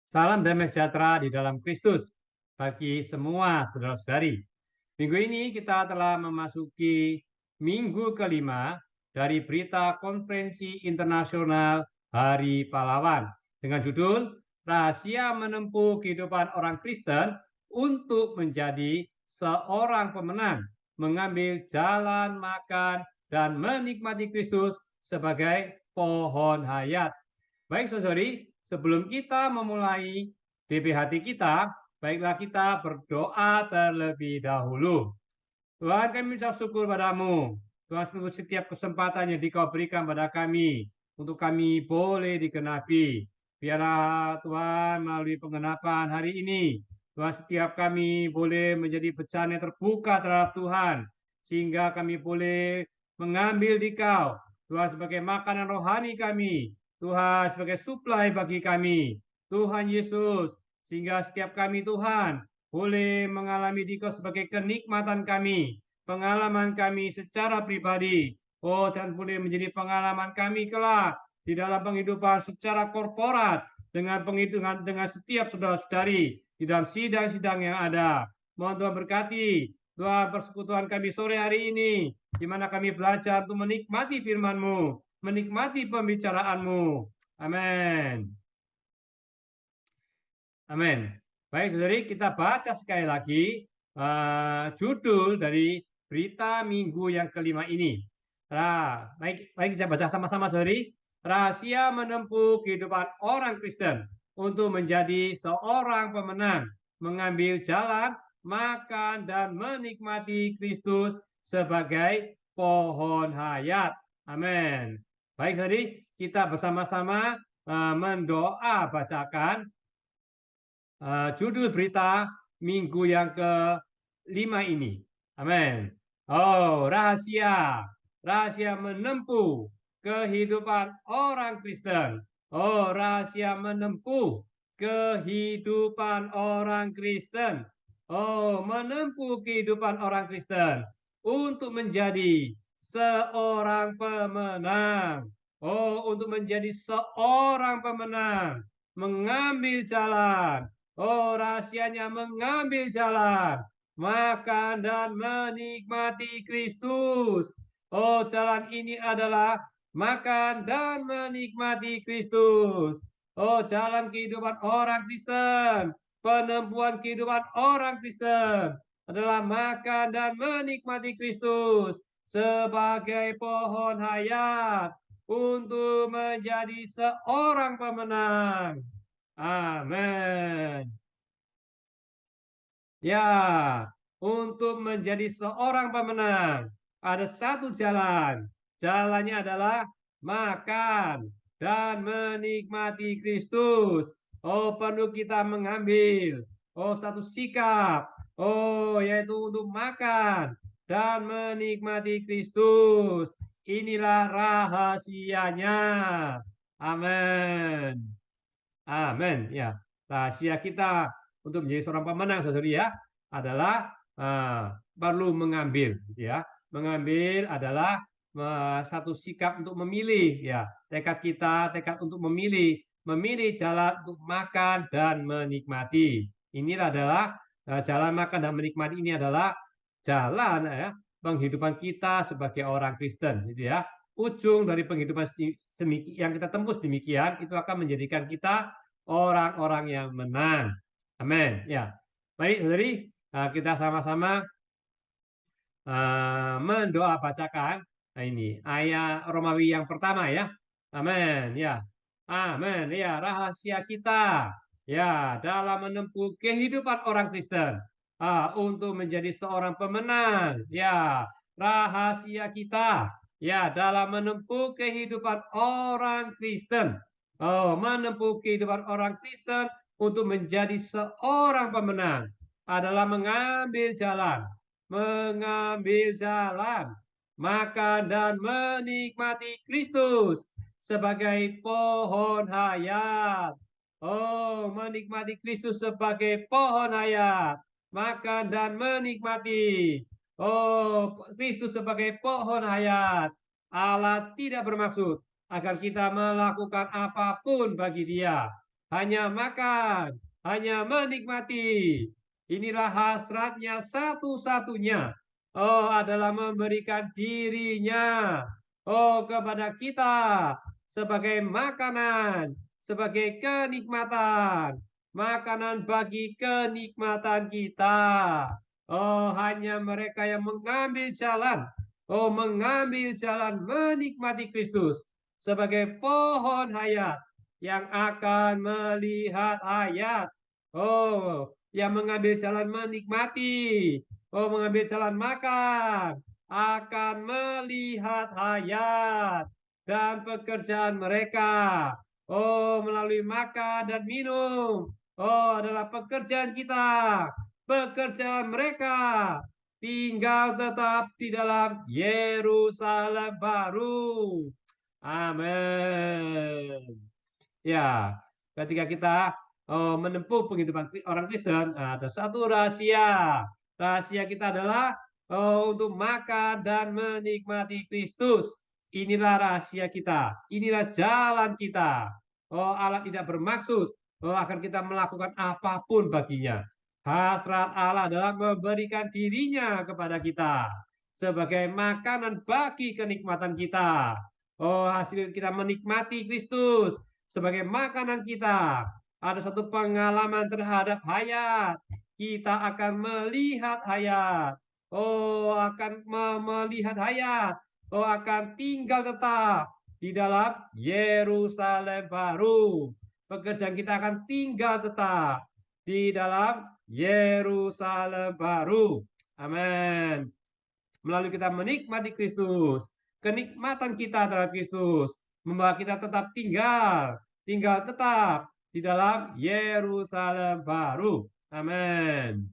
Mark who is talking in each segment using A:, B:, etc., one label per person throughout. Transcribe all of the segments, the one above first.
A: Salam damai sejahtera di dalam Kristus bagi semua saudara-saudari. Minggu ini kita telah memasuki minggu kelima dari berita Konferensi Internasional Hari Pahlawan dengan judul Rahasia Menempuh Kehidupan Orang Kristen untuk Menjadi Seorang Pemenang, Mengambil Jalan Makan dan Menikmati Kristus sebagai Pohon Hayat. Baik saudari, sebelum kita memulai DPHT kita, baiklah kita berdoa terlebih dahulu. Tuhan, kami ucap syukur padamu. Tuhan, untuk setiap kesempatan yang Dikau berikan pada kami, untuk kami boleh digenapi. Biarlah Tuhan melalui penggenapan hari ini, Tuhan setiap kami boleh menjadi bencana yang terbuka terhadap Tuhan, sehingga kami boleh mengambil Dikau, Tuhan sebagai makanan rohani kami, Tuhan sebagai suplai bagi kami, Tuhan Yesus, sehingga setiap kami Tuhan boleh mengalami Dikau sebagai kenikmatan kami, pengalaman kami secara pribadi. Oh, dan boleh menjadi pengalaman kami kelak di dalam penghidupan secara korporat dengan penghitungan dengan setiap saudara-saudari di dalam sidang-sidang yang ada. Mohon Tuhan berkati Tuhan persekutuan kami sore hari ini, di mana kami belajar untuk menikmati firman-Mu, menikmati pembicaraanmu. Amin. Amin. Baik, saudari, kita baca sekali lagi judul dari berita minggu yang kelima ini. Nah, baik kita baca sama-sama, saudari. Rahasia menempuh kehidupan orang Kristen untuk menjadi seorang pemenang, mengambil jalan, makan, dan menikmati Kristus sebagai pohon hayat. Amin. Baik, saudari, kita bersama-sama mendoa bacakan judul berita minggu yang ke-5 ini. Amin. Oh, rahasia menempuh kehidupan orang Kristen. Oh, rahasia menempuh kehidupan orang Kristen. Oh, menempuh kehidupan orang Kristen untuk menjadi seorang pemenang. Oh, untuk menjadi seorang pemenang, mengambil jalan. Oh, rahasianya mengambil jalan, makan dan menikmati Kristus. Oh, jalan ini adalah makan dan menikmati Kristus. Oh, jalan kehidupan orang Kristen, penempuhan kehidupan orang Kristen adalah makan dan menikmati Kristus sebagai pohon hayat untuk menjadi seorang pemenang. Amin. Ya, untuk menjadi seorang pemenang ada satu jalan. Jalannya adalah makan dan menikmati Kristus. Oh, perlu kita mengambil satu sikap. Oh, yaitu untuk makan dan menikmati Kristus. Inilah rahasianya. Amin. Amin. Ya, rahasia kita untuk menjadi seorang pemenang, saudari ya, adalah perlu mengambil, ya. Mengambil adalah satu sikap untuk memilih, ya. Tekad untuk memilih, jalan untuk makan dan menikmati. Inilah adalah jalan makan dan menikmati ini adalah jalan ya penghidupan kita sebagai orang Kristen, gitu ya. Ujung dari penghidupan yang kita tembus demikian itu akan menjadikan kita orang-orang yang menang. Amin. Ya. Baik, saudari, kita sama-sama mendoa bacakan ini ayat Romawi yang pertama ya. Amin. Ya. Amin. Ya, rahasia kita ya dalam menempuh kehidupan orang Kristen untuk menjadi seorang pemenang. Ya, rahasia kita ya dalam menempuh kehidupan orang Kristen. Oh, menempuh kehidupan orang Kristen untuk menjadi seorang pemenang adalah mengambil jalan, makan dan menikmati Kristus sebagai pohon hayat. Oh, menikmati Kristus sebagai pohon hayat, makan dan menikmati. Oh, Kristus sebagai pohon hayat. Allah tidak bermaksud agar kita melakukan apapun bagi Dia. hanya makan, hanya menikmati. Inilah hasratnya satu-satunya. Oh, adalah memberikan dirinya. Oh, kepada kita sebagai makanan, sebagai kenikmatan, makanan bagi kenikmatan kita. Oh, hanya mereka yang mengambil jalan, mengambil jalan menikmati Kristus sebagai pohon hayat yang akan melihat hayat. Oh, yang mengambil jalan menikmati, mengambil jalan makan, akan melihat hayat dan pekerjaan mereka. Oh, melalui makan dan minum. Oh, adalah pekerjaan kita, pekerjaan mereka. Tinggal tetap di dalam Yerusalem baru. Amin. Ya, ketika kita menempuh penghidupan orang Kristen, ada satu rahasia. Rahasia kita adalah untuk makan dan menikmati Kristus. Inilah rahasia kita. Inilah jalan kita. Oh, Allah tidak bermaksud agar kita melakukan apapun baginya. Hasrat Allah adalah memberikan dirinya kepada kita sebagai makanan bagi kenikmatan kita. Oh, hasil kita menikmati Kristus sebagai makanan kita. Ada satu pengalaman terhadap hayat. Kita akan melihat hayat. Oh, akan melihat hayat. Oh, akan tinggal tetap di dalam Yerusalem baru. Pekerjaan kita akan tinggal tetap di dalam Yerusalem baru. Amin. Melalui kita menikmati Kristus, kenikmatan kita terhadap Kristus membawa kita tetap tinggal tetap di dalam Yerusalem baru. Amin.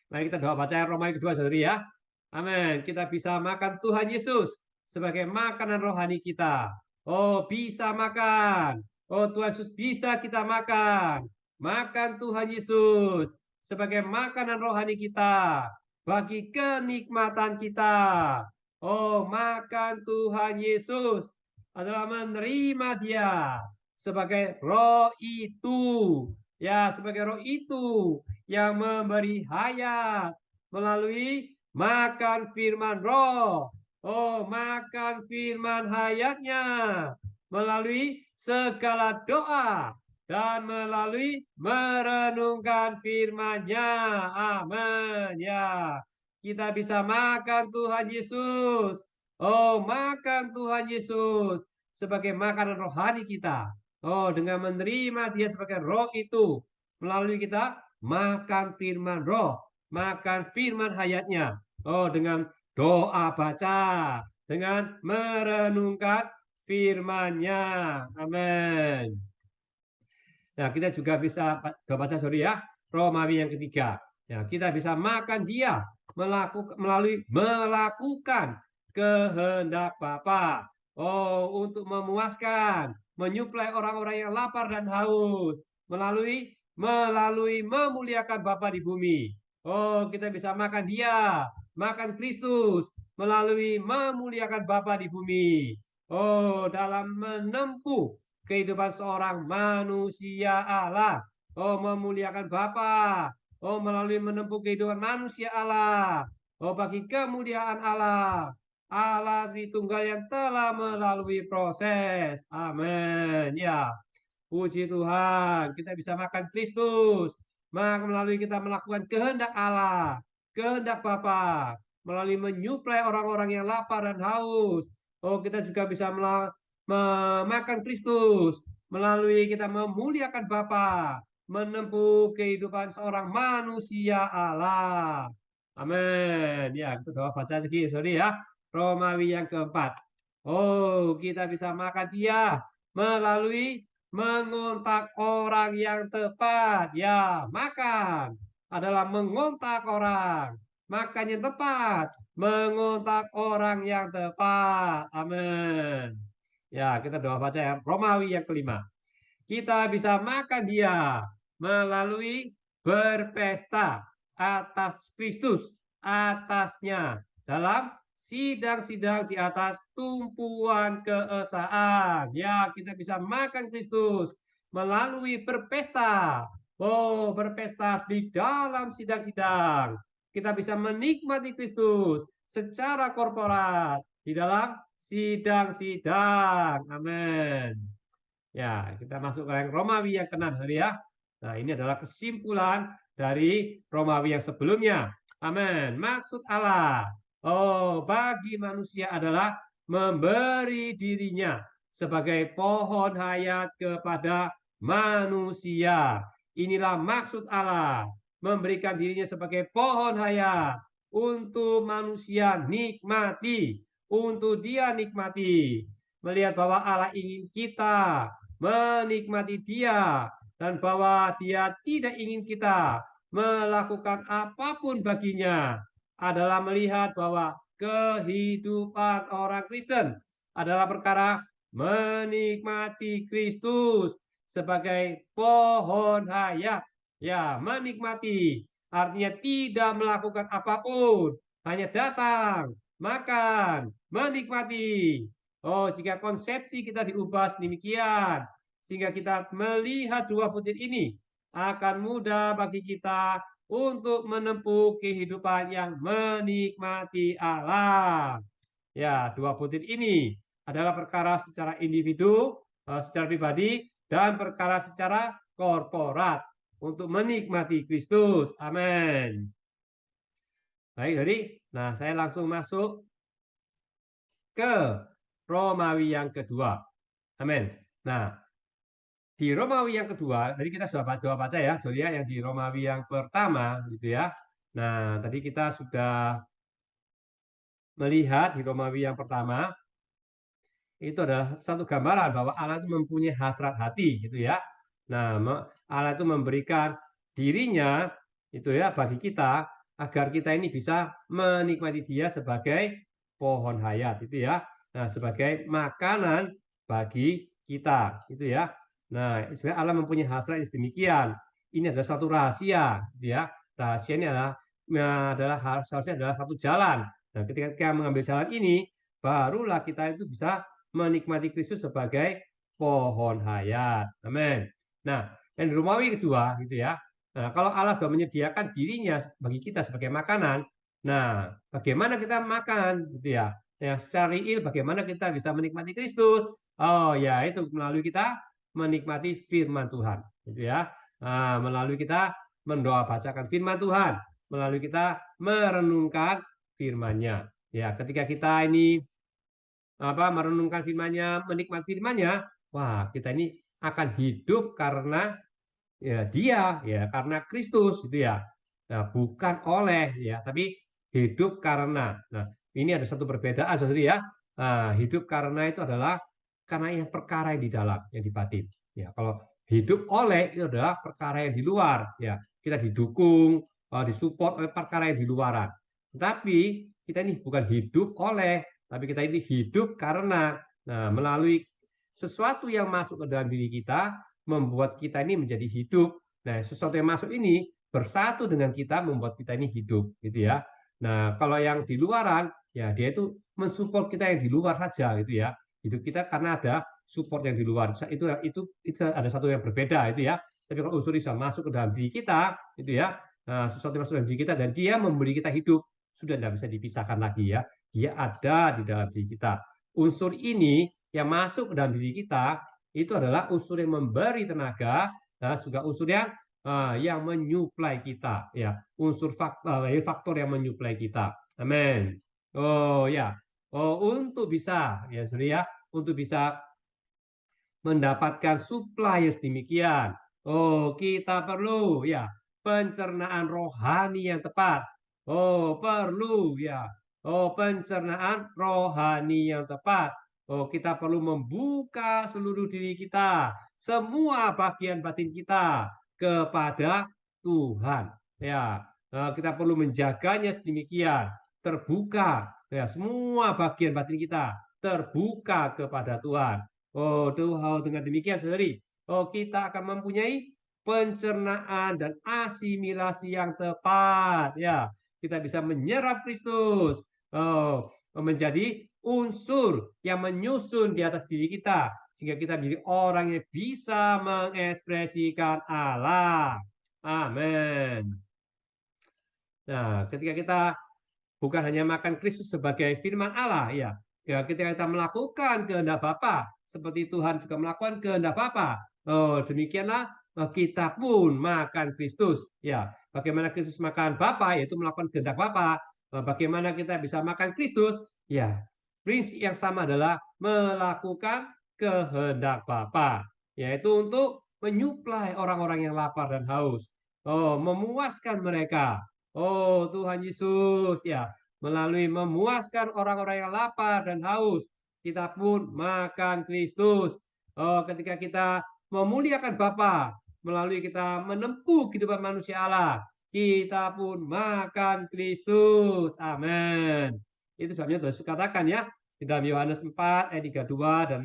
A: Mari kita doa baca Roma kedua, saudari ya. Amin. Kita bisa makan Tuhan Yesus sebagai makanan rohani kita. Oh, bisa makan. Oh, Tuhan Yesus bisa kita makan. Makan Tuhan Yesus sebagai makanan rohani kita bagi kenikmatan kita. Oh, makan Tuhan Yesus adalah menerima Dia sebagai roh itu. Ya, sebagai roh itu yang memberi hayat melalui makan firman roh. Oh, makan firman hayatnya melalui segala doa dan melalui merenungkan firman-Nya. Amin. Ya, kita bisa makan Tuhan Yesus. Oh, makan Tuhan Yesus sebagai makanan rohani kita. Oh, dengan menerima Dia sebagai roh itu melalui kita makan firman roh, makan firman hayatnya. Oh, dengan doa baca, dengan merenungkan firman-Nya. Amin. Nah, kita juga bisa baca sorry ya, Romawi yang ketiga. Ya, kita bisa makan Dia melalui melakukan kehendak Bapa. Oh, untuk memuaskan, menyuplai orang-orang yang lapar dan haus melalui memuliakan Bapa di bumi. Oh, kita bisa makan Dia, makan Kristus melalui memuliakan Bapa di bumi. Oh, dalam menempuh kehidupan seorang manusia Allah. Oh, memuliakan Bapa. Oh, melalui menempuh kehidupan manusia Allah. Oh, bagi kemuliaan Allah. Allah Tritunggal yang telah melalui proses. Amin. Ya, puji Tuhan. Kita bisa makan Kristus. Melalui kita melakukan kehendak Allah. Kehendak Bapa. Melalui menyuplai orang-orang yang lapar dan haus. Oh, kita juga bisa memakan Kristus melalui kita memuliakan Bapa, menempuh kehidupan seorang manusia Allah. Amin. Ya, kita doa baca lagi, sorry ya. Romawi yang keempat. Oh, kita bisa makan Dia melalui mengontak orang yang tepat. Ya, makan adalah mengontak orang. Makan yang tepat, mengontak orang yang tepat. Amin. Ya, kita doa baca ya. Romawi yang kelima. Kita bisa makan Dia melalui berpesta atas Kristus, atasnya dalam sidang-sidang di atas tumpuan keesaan. Ya, kita bisa makan Kristus melalui berpesta. Oh, berpesta di dalam sidang-sidang. Kita bisa menikmati Kristus secara korporat di dalam sidang-sidang. Amin. Ya, kita masuk ke yang Romawi yang ke-6 ya. Nah, ini adalah kesimpulan dari Romawi yang sebelumnya. Amin. Maksud Allah, oh, bagi manusia adalah memberi dirinya sebagai pohon hayat kepada manusia. Inilah maksud Allah, memberikan dirinya sebagai pohon hayat untuk manusia nikmati, untuk dia nikmati. Melihat bahwa Allah ingin kita menikmati Dia dan bahwa Dia tidak ingin kita melakukan apapun baginya, adalah melihat bahwa kehidupan orang Kristen adalah perkara menikmati Kristus sebagai pohon hayat. Ya, menikmati artinya tidak melakukan apapun, hanya datang, makan, menikmati. Oh, jika konsepsi kita diubah sedemikian, sehingga kita melihat dua butir ini, akan mudah bagi kita untuk menempuh kehidupan yang menikmati Allah. Ya, dua butir ini adalah perkara secara individu, secara pribadi, dan perkara secara korporat untuk menikmati Kristus. Amin. Baik, jadi, nah saya langsung masuk ke Romawi yang kedua. Amin. Nah, di Romawi yang kedua, tadi kita sudah baca ya, Surya, yang di Romawi yang pertama, gitu ya. Nah, tadi kita sudah melihat di Romawi yang pertama, itu adalah satu gambaran bahwa Allah itu mempunyai hasrat hati, gitu ya. Nah, Allah itu memberikan dirinya, itu ya, bagi kita, agar kita ini bisa menikmati Dia sebagai pohon hayat, itu ya. Nah, sebagai makanan bagi kita, itu ya. Nah, sebenarnya Allah mempunyai hasrat yang sedemikian. Ini adalah satu rahasia, gitu ya. Rahasia ini seharusnya adalah satu jalan. Nah, ketika kita mengambil jalan ini, barulah kita itu bisa menikmati Kristus sebagai pohon hayat. Amin. Nah, yang di Romawi kedua, gitu ya. Nah, kalau Allah sudah menyediakan dirinya bagi kita sebagai makanan, nah, bagaimana kita makan, gitu ya? Ya, secara real bagaimana kita bisa menikmati Kristus? Oh, ya itu melalui kita menikmati firman Tuhan, gitu ya. Nah, melalui kita mendoa bacakan firman Tuhan, melalui kita merenungkan firman-Nya. Ya, ketika kita ini merenungkan firman-Nya, menikmati firman-Nya, wah, kita ini akan hidup karena ya Dia, ya karena Kristus, gitu ya. Nah, bukan oleh, ya, tapi hidup karena. Nah, ini ada satu perbedaan, saudara ya. Nah, hidup karena itu adalah karena yang perkara yang di dalam, yang di batin. Ya, kalau hidup oleh itu adalah perkara yang di luar, ya. Kita didukung, disupport oleh perkara yang di luaran. Tetapi kita ini bukan hidup oleh, tapi kita ini hidup karena. Nah, melalui sesuatu yang masuk ke dalam diri kita, membuat kita ini menjadi hidup. Nah, sesuatu yang masuk ini bersatu dengan kita membuat kita ini hidup, gitu ya. Nah, kalau yang di luaran, ya dia itu mensupport kita yang di luar saja, gitu ya. Hidup kita karena ada support yang di luar. Itu ada satu yang berbeda, itu ya. Tapi kalau unsur bisa masuk ke dalam diri kita, itu ya, nah, sesuatu yang masuk ke dalam diri kita dan dia memberi kita hidup, sudah tidak bisa dipisahkan lagi ya. Dia ada di dalam diri kita. Unsur ini yang masuk ke dalam diri kita itu adalah unsur yang memberi tenaga, juga unsur yang menyuplai kita, ya, unsur faktor yang menyuplai kita. Amin. Oh ya, untuk bisa, ya Surya, untuk bisa mendapatkan suplai sedemikian. Oh, kita perlu ya pencernaan rohani yang tepat. Oh, perlu ya. Oh, pencernaan rohani yang tepat. Oh, kita perlu membuka seluruh diri kita, semua bagian batin kita kepada Tuhan. Ya, kita perlu menjaganya sedemikian, terbuka ya semua bagian batin kita terbuka kepada Tuhan. Oh, dengan demikian, saudari, kita akan mempunyai pencernaan dan asimilasi yang tepat. Ya, kita bisa menyerap Kristus, menjadi unsur yang menyusun di atas diri kita, sehingga kita menjadi orang yang bisa mengekspresikan Allah. Amin. Nah, ketika kita bukan hanya makan Kristus sebagai firman Allah, ya ketika kita melakukan kehendak Bapa, seperti Tuhan juga melakukan kehendak Bapa. Oh, demikianlah kita pun makan Kristus. Ya, bagaimana Kristus makan Bapa, yaitu melakukan kehendak Bapa. Bagaimana kita bisa makan Kristus? Ya, prinsip yang sama adalah melakukan kehendak Bapa, yaitu untuk menyuplai orang-orang yang lapar dan haus. Oh, memuaskan mereka. Oh, Tuhan Yesus, ya, melalui memuaskan orang-orang yang lapar dan haus, kita pun makan Kristus. Oh, ketika kita memuliakan Bapa, melalui kita menempuh kehidupan manusia Allah, kita pun makan Kristus. Amin. Itu sebabnya Yesus katakan ya, di dalam Yohanes 4 ayat 32 dan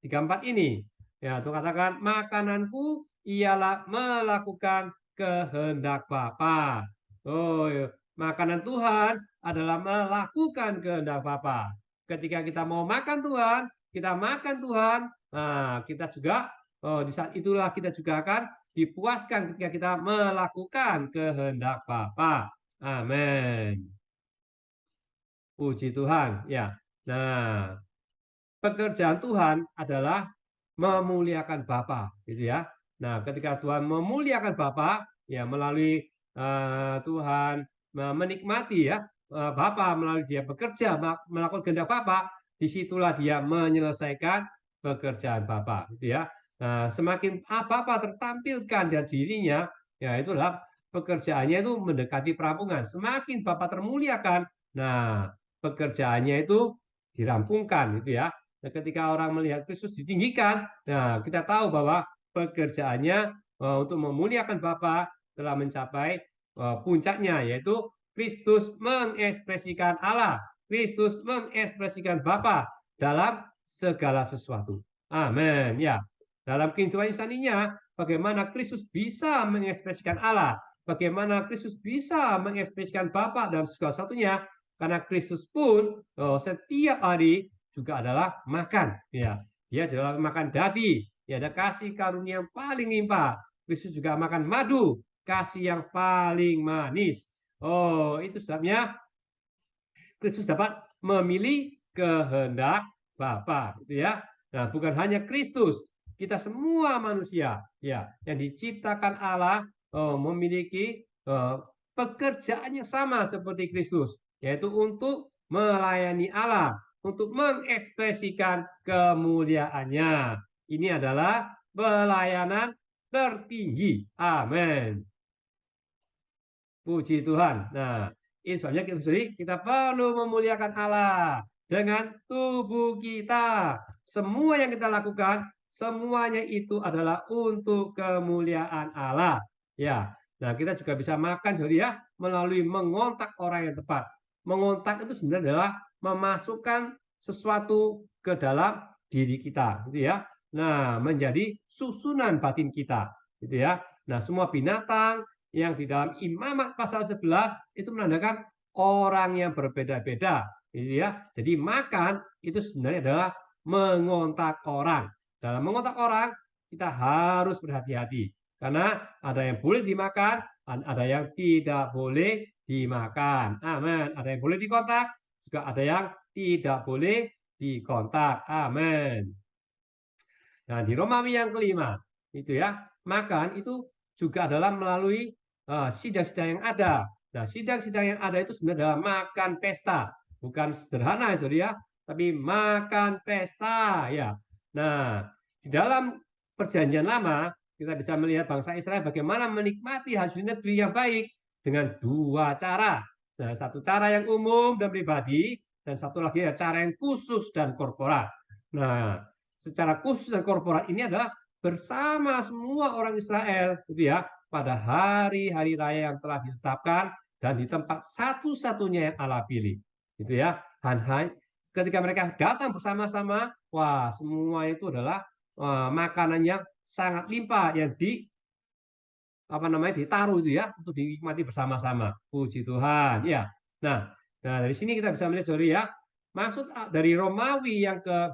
A: 34 ini. Ya, Tuhan katakan, makananku ialah melakukan kehendak Bapa. Oh, makanan Tuhan adalah melakukan kehendak Bapa. Ketika kita mau makan Tuhan, kita makan Tuhan, nah kita juga di saat itulah kita juga akan dipuaskan ketika kita melakukan kehendak Bapa. Amin. Puji Tuhan, ya. Nah, pekerjaan Tuhan adalah memuliakan Bapa, gitu ya. Nah, ketika Tuhan memuliakan Bapa, ya melalui Tuhan menikmati ya Bapa, melalui dia bekerja melakukan kehendak Bapa, disitulah dia menyelesaikan pekerjaan Bapa, gitu ya. Nah, semakin Bapa tertampilkan dari dirinya, ya itulah pekerjaannya itu mendekati perampungan. Semakin Bapa termuliakan, nah pekerjaannya itu dirampungkan, gitu ya. Nah, ketika orang melihat Kristus ditinggikan, nah kita tahu bahwa pekerjaannya untuk memuliakan Bapa telah mencapai puncaknya, yaitu Kristus mengekspresikan Allah, Kristus mengekspresikan Bapa dalam segala sesuatu. Amin. Ya, dalam kehidupan insaninya, bagaimana Kristus bisa mengekspresikan Allah, bagaimana Kristus bisa mengekspresikan Bapa dalam segala satunya, karena Kristus pun setiap hari juga adalah makan, ya. Dia adalah makan daging, ya ada kasih karunia yang paling limpah. Kristus juga makan madu, kasih yang paling manis. Oh, itu sebabnya Kristus dapat memilih kehendak Bapa, gitu ya. Nah, bukan hanya Kristus, kita semua manusia, ya, yang diciptakan Allah memiliki pekerjaan yang sama seperti Kristus, yaitu untuk melayani Allah, untuk mengekspresikan kemuliaannya. Ini adalah pelayanan tertinggi. Amin. Puji Tuhan. Nah, ini sebabnya kita perlu memuliakan Allah dengan tubuh kita. Semua yang kita lakukan, semuanya itu adalah untuk kemuliaan Allah. Ya, nah kita juga bisa makan jadi ya melalui mengontak orang yang tepat. Mengontak itu sebenarnya adalah memasukkan sesuatu ke dalam diri kita, gitu ya. Nah, menjadi susunan batin kita, gitu ya. Nah, semua binatang yang di dalam Imamat pasal 11 itu menandakan orang yang berbeda-beda, gitu ya. Jadi makan itu sebenarnya adalah mengontak orang. Dalam mengontak orang kita harus berhati-hati karena ada yang boleh dimakan, ada yang tidak boleh dimakan. Amin. Ada yang boleh dikontak, juga ada yang tidak boleh dikontak. Amin. Nah, di Romawi yang kelima, itu ya, makan itu juga adalah melalui sidang-sidang yang ada. Nah, sidang-sidang yang ada itu sebenarnya adalah makan pesta, bukan sederhana ya, saudara ya, tapi makan pesta ya. Nah, di dalam perjanjian lama kita bisa melihat bangsa Israel bagaimana menikmati hasil negeri yang baik dengan dua cara. Nah, satu cara yang umum dan pribadi, dan satu lagi cara yang khusus dan korporat. Nah, secara khusus dan korporat ini adalah bersama semua orang Israel, gitu ya, pada hari-hari raya yang telah ditetapkan dan di tempat satu-satunya yang Allah pilih, gitu ya. Dan ketika mereka datang bersama-sama, wah semua itu adalah makanan yang sangat limpah yang ditaruh itu ya untuk dinikmati bersama-sama. Puji Tuhan, ya. Nah, dari sini kita bisa melihat, sorry ya, maksud dari Romawi yang ke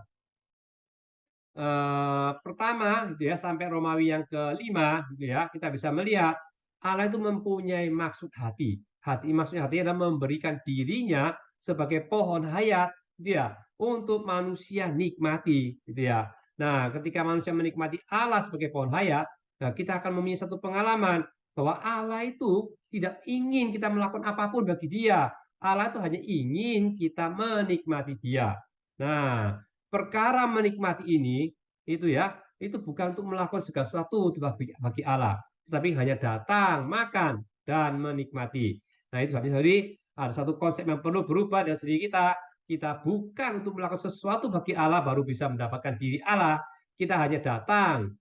A: pertama gitu ya sampai Romawi yang ke-5 gitu ya, kita bisa melihat Allah itu mempunyai maksud hati. Maksudnya hati adalah memberikan dirinya sebagai pohon hayat gitu ya, untuk manusia nikmati gitu ya. Nah, ketika manusia menikmati Allah sebagai pohon hayat, nah kita akan mempunyai satu pengalaman bahwa Allah itu tidak ingin kita melakukan apapun bagi Dia. Allah itu hanya ingin kita menikmati Dia. Nah, perkara menikmati ini itu ya, itu bukan untuk melakukan segala sesuatu bagi Allah, tetapi hanya datang, makan, dan menikmati. Nah, itu jadi ada satu konsep yang perlu berubah dari diri kita. Kita bukan untuk melakukan sesuatu bagi Allah baru bisa mendapatkan diri Allah. Kita hanya datang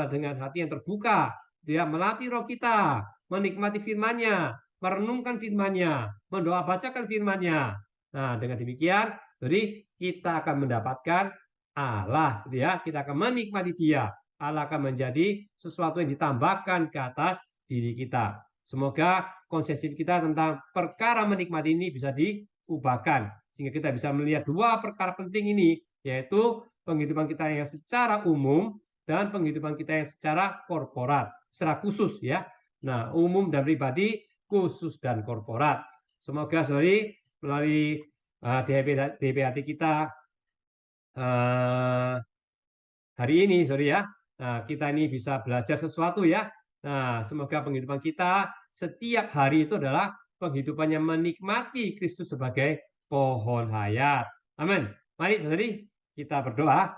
A: dengan hati yang terbuka, dia melatih roh kita, menikmati firman-Nya, merenungkan firman-Nya, mendoa bacakan firman-Nya. Nah, dengan demikian, jadi kita akan mendapatkan Allah, gitu ya. Kita akan menikmati Dia. Allah akan menjadi sesuatu yang ditambahkan ke atas diri kita. Semoga konsep kita tentang perkara menikmati ini bisa diubahkan sehingga kita bisa melihat dua perkara penting ini, yaitu penghidupan kita yang secara umum dan penghidupan kita yang secara korporat, secara khusus ya. Nah, umum dan pribadi, khusus dan korporat. Semoga saudari melalui DPHT kita hari ini, sorry ya. Nah, kita ini bisa belajar sesuatu ya. Nah, semoga penghidupan kita setiap hari itu adalah penghidupan yang menikmati Kristus sebagai pohon hayat. Amin. Mari saudari kita berdoa.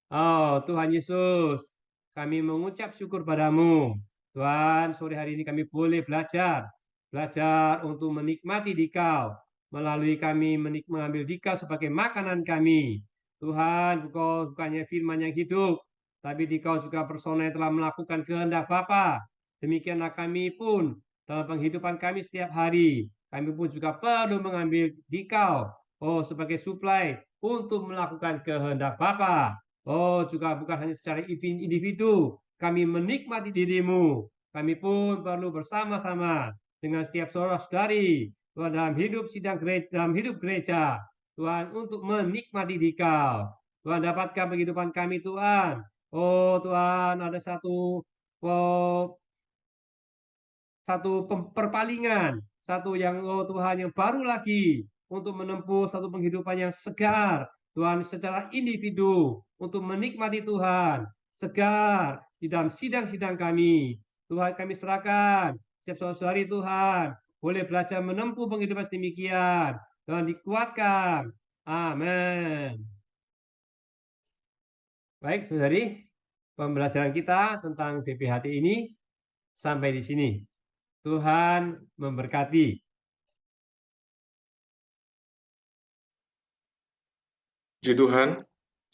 A: Oh Tuhan Yesus, kami mengucap syukur padamu. Tuhan, sore hari ini kami boleh belajar untuk menikmati Dikau, melalui kami mengambil Dikau sebagai makanan kami. Tuhan, Engkau bukannya firman yang hidup, tapi Dikau juga persona yang telah melakukan kehendak Bapa. Demikianlah kami pun dalam penghidupan kami setiap hari. Kami pun juga perlu mengambil Dikau, sebagai suplai untuk melakukan kehendak Bapa. Juga bukan hanya secara individu, kami menikmati dirimu. Kami pun perlu bersama-sama dengan setiap saudara-saudari Tuhan dalam hidup gereja, Tuhan, untuk menikmati Dikau. Tuhan, dapatkan kehidupan kami, Tuhan. Tuhan, ada satu perpalingan, satu yang Tuhan yang baru lagi untuk menempuh satu penghidupan yang segar, Tuhan, secara individu untuk menikmati Tuhan, segar di dalam sidang-sidang kami. Tuhan, kami serahkan setiap saudari Tuhan boleh belajar menempuh penghidupan sedemikian. Tuhan, dikuatkan. Amin. Baik, saudari, pembelajaran kita tentang DPHT ini sampai di sini. Tuhan memberkati.
B: Puji Tuhan,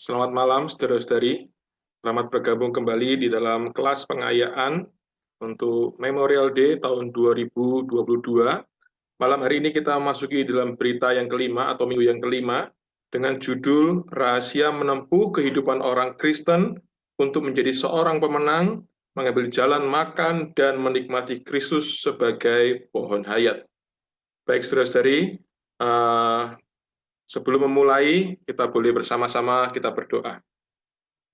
B: selamat malam saudara-saudari. Selamat bergabung kembali di dalam kelas pengayaan untuk Memorial Day tahun 2022. Malam hari ini kita masuki dalam berita yang kelima atau minggu yang kelima dengan judul Rahasia Menempuh Kehidupan Orang Kristen untuk menjadi seorang pemenang, mengambil jalan makan dan menikmati Kristus sebagai pohon hayat. Baik saudara-saudari, sebelum memulai, kita boleh bersama-sama kita berdoa.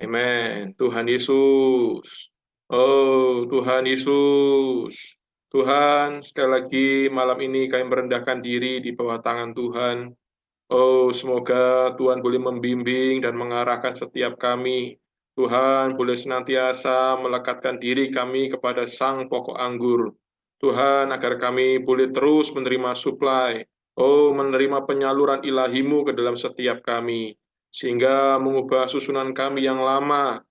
B: Amin. Tuhan Yesus. Oh, Tuhan Yesus. Tuhan, sekali lagi malam ini kami merendahkan diri di bawah tangan Tuhan. Oh, semoga Tuhan boleh membimbing dan mengarahkan setiap kami. Tuhan boleh senantiasa melekatkan diri kami kepada Sang Pokok Anggur. Tuhan, agar kami boleh terus menerima suplai, menerima penyaluran ilahi-Mu ke dalam setiap kami, sehingga mengubah susunan kami yang lama,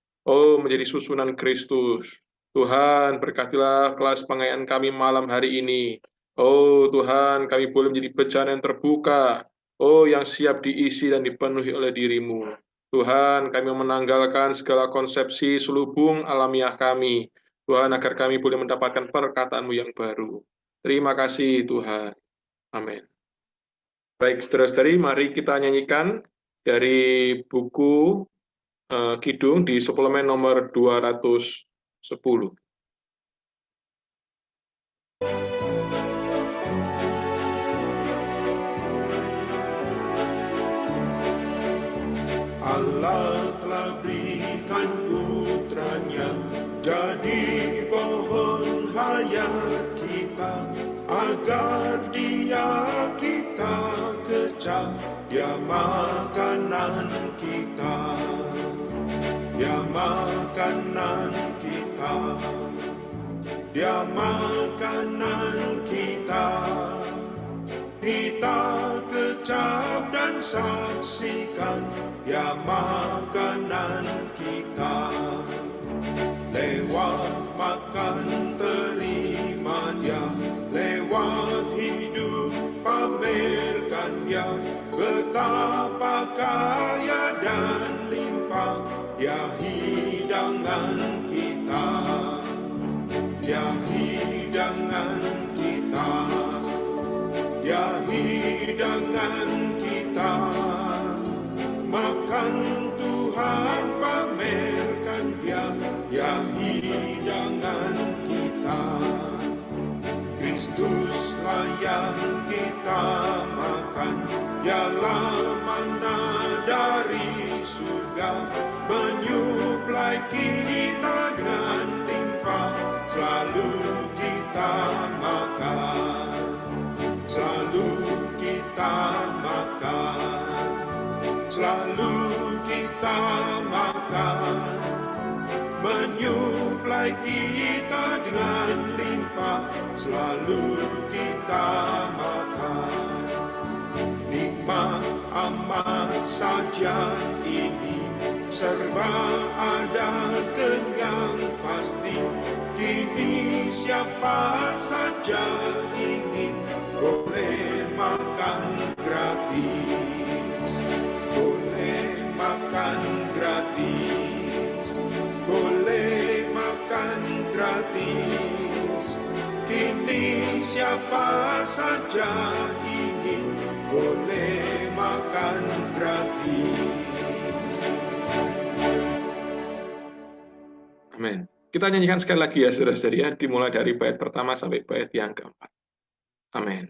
B: menjadi susunan Kristus. Tuhan, berkatilah kelas pengayaan kami malam hari ini. Tuhan, kami boleh menjadi bejana yang terbuka, yang siap diisi dan dipenuhi oleh diri-Mu. Tuhan, kami menanggalkan segala konsepsi selubung alamiah kami, Tuhan, agar kami boleh mendapatkan perkataan-Mu yang baru. Terima kasih, Tuhan. Amin. Baik, saudara-saudari, mari kita nyanyikan dari buku Kidung di suplemen nomor 210.
C: Allah telah beri rakyat kita, agar dia kita kecap, dia makanan kita, dia makanan kita, dia makanan kita. Kita kecap dan saksikan, dia makanan kita. Lewat makan terima dia, lewat hidup pamerkan dia, betapa kaya dan limpah dia hidangan kita, dia hidangan kita, dia hidangan kita. Makan Tuhan, pamerkan dia, dia hidangan kita. Kristuslah yang kita makan, dialah mana dari surga, menyuplai kita dengan limpah, selalu kita makan, selalu kita makan, selalu kita makan, menyuplai kita dengan limpah, selalu kita makan. Nikmat amat saja ini, serba ada kenyang pasti. Kini siapa saja ingin boleh makan gratis, boleh makan gratis, boleh makan gratis. Kini siapa saja ingin boleh makan gratis.
B: Amin. Kita nyanyikan sekali lagi ya saudara-saudari ya, dimulai dari bait pertama sampai bait yang keempat. Amin.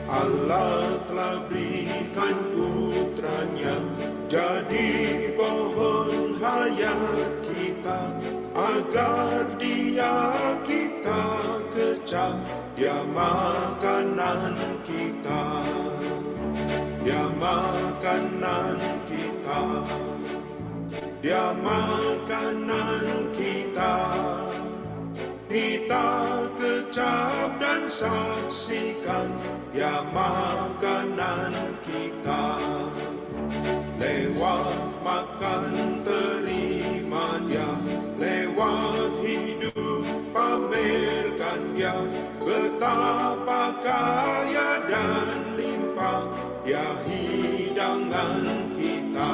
C: Allah telah berikan putranya jadi pohon hayat kita, agar dia kita kecap, dia makanan kita, dia makanan kita, dia makanan kita. Kita kecap dan saksikan, dia makanan kita. Lewat makan terima dia, lewat hidup pamerkan dia, betapa kaya dan limpah dia hidangan kita,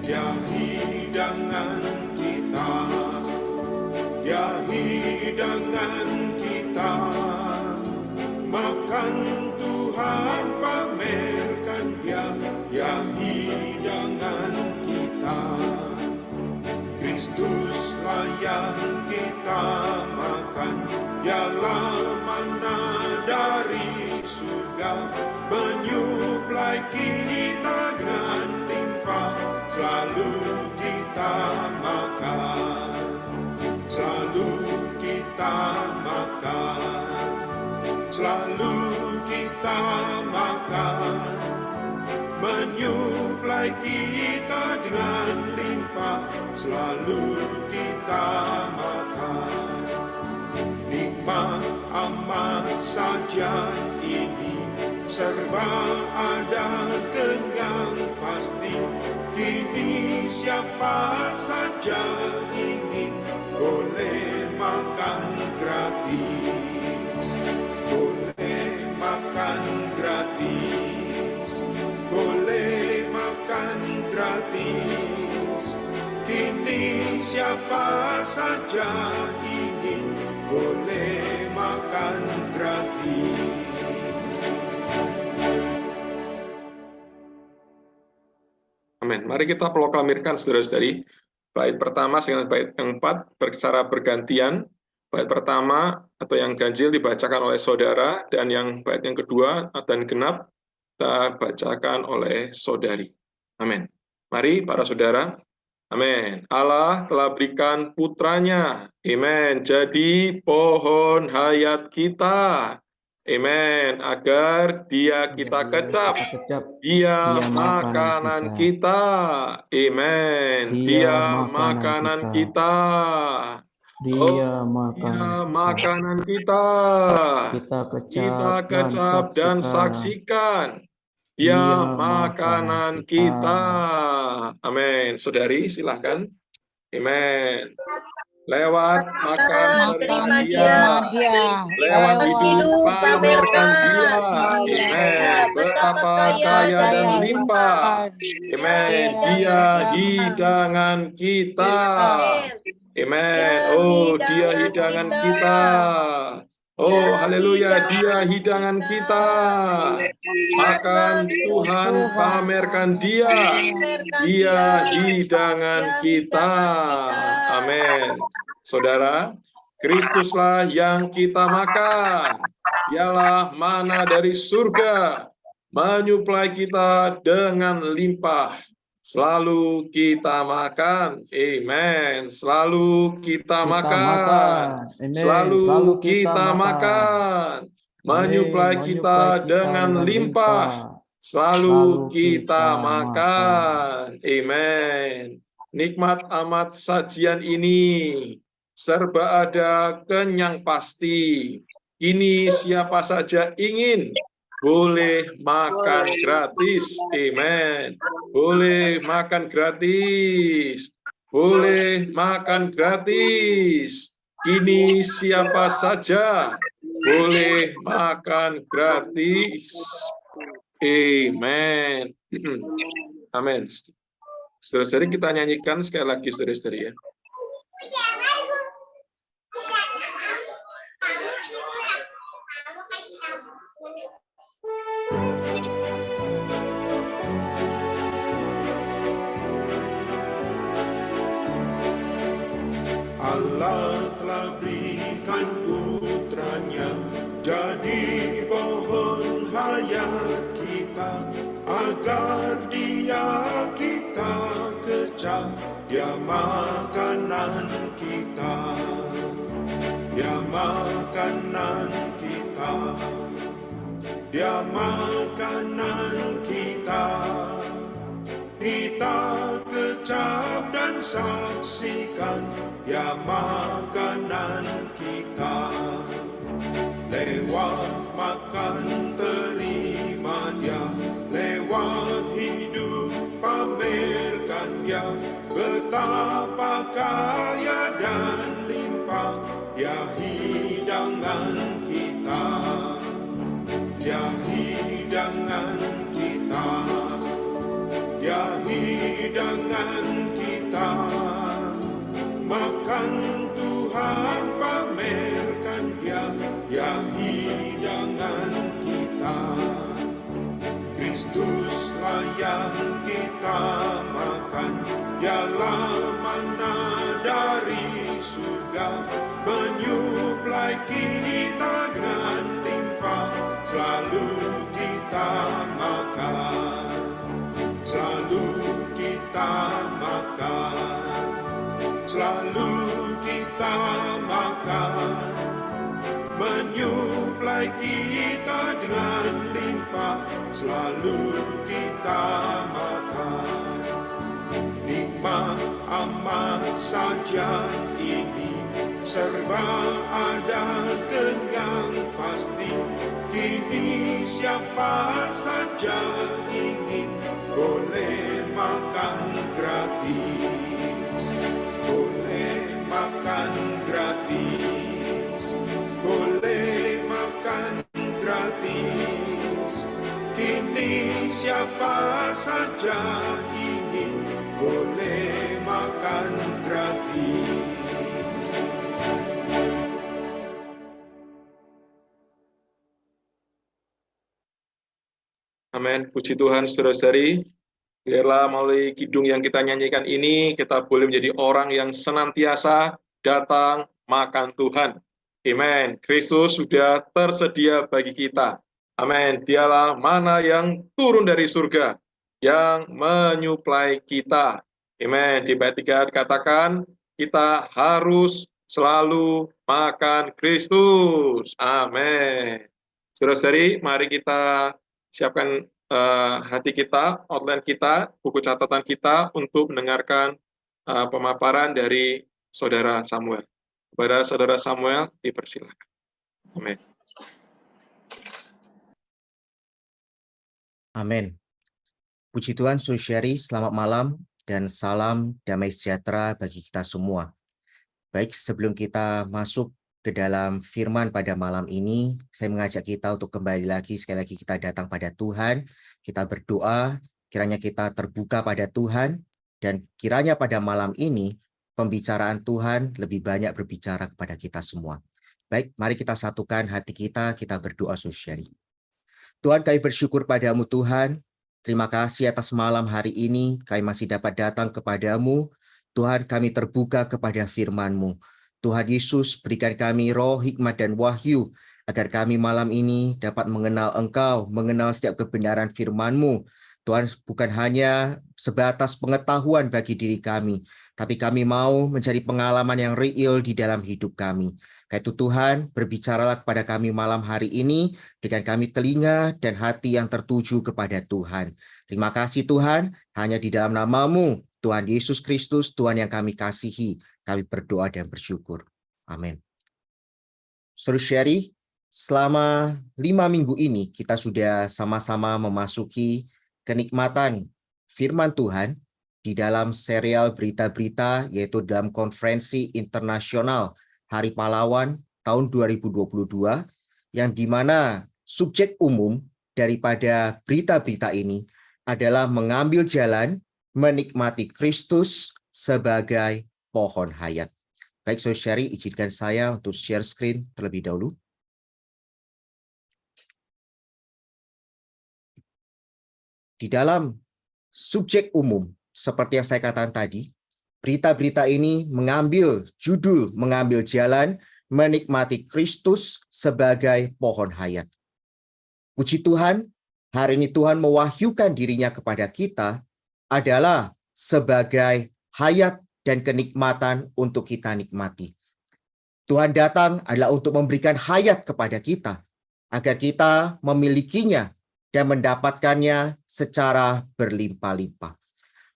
C: dia hidangan kita, dia hidangan kita. Makan Tuhan, pamerkan dia, dia hidangan kita. Kristuslah yang kita makan, dialah mana dari surga, menyuplai kita dengan limpah, selalu kita makan, selalu kita makan, selalu kita makan, menyuplai kita dengan limpah, selalu kita makan. Nikmat amat saja ini, serba ada kenyang pasti. Kini siapa saja ingin boleh makan gratis, boleh makan gratis, boleh makan gratis. Kini siapa saja ingin boleh makan gratis.
B: Amin. Mari kita proklamirkan saudara-saudari, bait pertama dengan bait yang keempat secara bergantian. Bait pertama atau yang ganjil dibacakan oleh saudara, dan yang bait yang kedua dan genap kita bacakan oleh saudari. Amin. Mari para saudara. Amin. Allah telah berikan putranya. Amin. Jadi pohon hayat kita. Amin. Agar dia kita kecap. Dia makanan kita. Amin. Dia makanan kita.
D: Dia
B: Makanan kita. Kita kecap dan saksikan. Dia makanan kita. Amin. Saudari, silahkan. Amin. Lewat makan terima dia. Lewat hidup pamerkan dia. Amin. Betapa kaya dan limpah. Amin. Dia hidangan kita. Amin. Oh, dia hidangan kita. Oh, haleluya, dia hidangan kita. Makan Tuhan, pamerkan dia. Dia hidangan kita. Amin. Saudara, Kristuslah yang kita makan. Dialah mana dari surga, menyuplai kita dengan limpah. Selalu kita makan, amen. Selalu kita makan. Selalu kita makan. Menyuplai kita dengan limpah. Selalu kita makan, amen. Nikmat amat sajian ini, serba ada, kenyang pasti. Kini siapa saja ingin, boleh makan gratis, amen. Boleh makan gratis, boleh makan gratis. Kini siapa saja boleh makan gratis, amen. Amin. Saudara-saudari, kita nyanyikan sekali lagi, saudara-saudari ya.
C: Allah telah berikan putranya jadi pohon hayat kita, agar dia kita kecap, dia makanan kita, dia makanan kita, dia makanan kita. Kita kecap dan saksikan, dia makanan kita. Lewat makan terima dia, lewat hidup pamerkan dia. Betapa kaya dan limpah, dia hidangan kita, dia hidangan kita, dia hidangan kita. Makan Tuhan, pamerkan dia, dia hidangan kita. Kristuslah yang kita makan, dialah mana dari surga, menyuplai kita dengan limpah. Selalu kita makan, selalu kita makan, selalu kita makan, menyuplai kita dengan limpah. Selalu kita makan. Nikmat amat sajian ini, serba ada, kenyang pasti. Kini siapa saja ingin, boleh makan gratis, boleh makan gratis, boleh makan gratis. Kini siapa saja ingin, boleh makan gratis.
B: Amin. Puji Tuhan, saudara-saudari. Biarlah melalui kidung yang kita nyanyikan ini, kita boleh menjadi orang yang senantiasa datang makan Tuhan. Amin. Kristus sudah tersedia bagi kita. Amin. Dialah mana yang turun dari surga, yang menyuplai kita. Amin. Di bait 3 dikatakan, kita harus selalu makan Kristus. Amin. Saudara-saudari, mari kita siapkan hati kita, outline kita, buku catatan kita untuk mendengarkan pemaparan dari Saudara Samuel. Kepada Saudara Samuel, dipersilakan. Amin.
E: Amin. Puji Tuhan, Saudari, selamat malam dan salam damai sejahtera bagi kita semua. Baik, sebelum kita masuk ke dalam firman pada malam ini, saya mengajak kita untuk kembali lagi, sekali lagi kita datang pada Tuhan, kita berdoa, kiranya kita terbuka pada Tuhan, dan kiranya pada malam ini, pembicaraan Tuhan lebih banyak berbicara kepada kita semua. Baik, mari kita satukan hati kita berdoa, Saudari. Tuhan, kami bersyukur padamu Tuhan, terima kasih atas malam hari ini, kami masih dapat datang kepadamu. Tuhan, kami terbuka kepada firman-Mu. Tuhan Yesus, berikan kami roh, hikmat, dan wahyu, agar kami malam ini dapat mengenal Engkau, mengenal setiap kebenaran firman-Mu. Tuhan, bukan hanya sebatas pengetahuan bagi diri kami, tapi kami mau mencari pengalaman yang real di dalam hidup kami. Karena itu Tuhan, berbicaralah kepada kami malam hari ini, berikan kami telinga dan hati yang tertuju kepada Tuhan. Terima kasih Tuhan, hanya di dalam nama-Mu, Tuhan Yesus Kristus, Tuhan yang kami kasihi, kami berdoa dan bersyukur. Amin. Saudari, selama 5 minggu ini kita sudah sama-sama memasuki kenikmatan firman Tuhan di dalam serial berita-berita, yaitu dalam konferensi internasional Hari Pahlawan tahun 2022, yang dimana subjek umum daripada berita-berita ini adalah mengambil jalan menikmati Kristus sebagai pohon hayat. Baik, Saudari, izinkan saya untuk share screen terlebih dahulu. Di dalam subjek umum, seperti yang saya katakan tadi, berita-berita ini mengambil judul, mengambil jalan, menikmati Kristus sebagai pohon hayat. Puji Tuhan, hari ini Tuhan mewahyukan dirinya kepada kita adalah sebagai hayat dan kenikmatan untuk kita nikmati. Tuhan datang adalah untuk memberikan hayat kepada kita, agar kita memilikinya dan mendapatkannya secara berlimpah-limpah.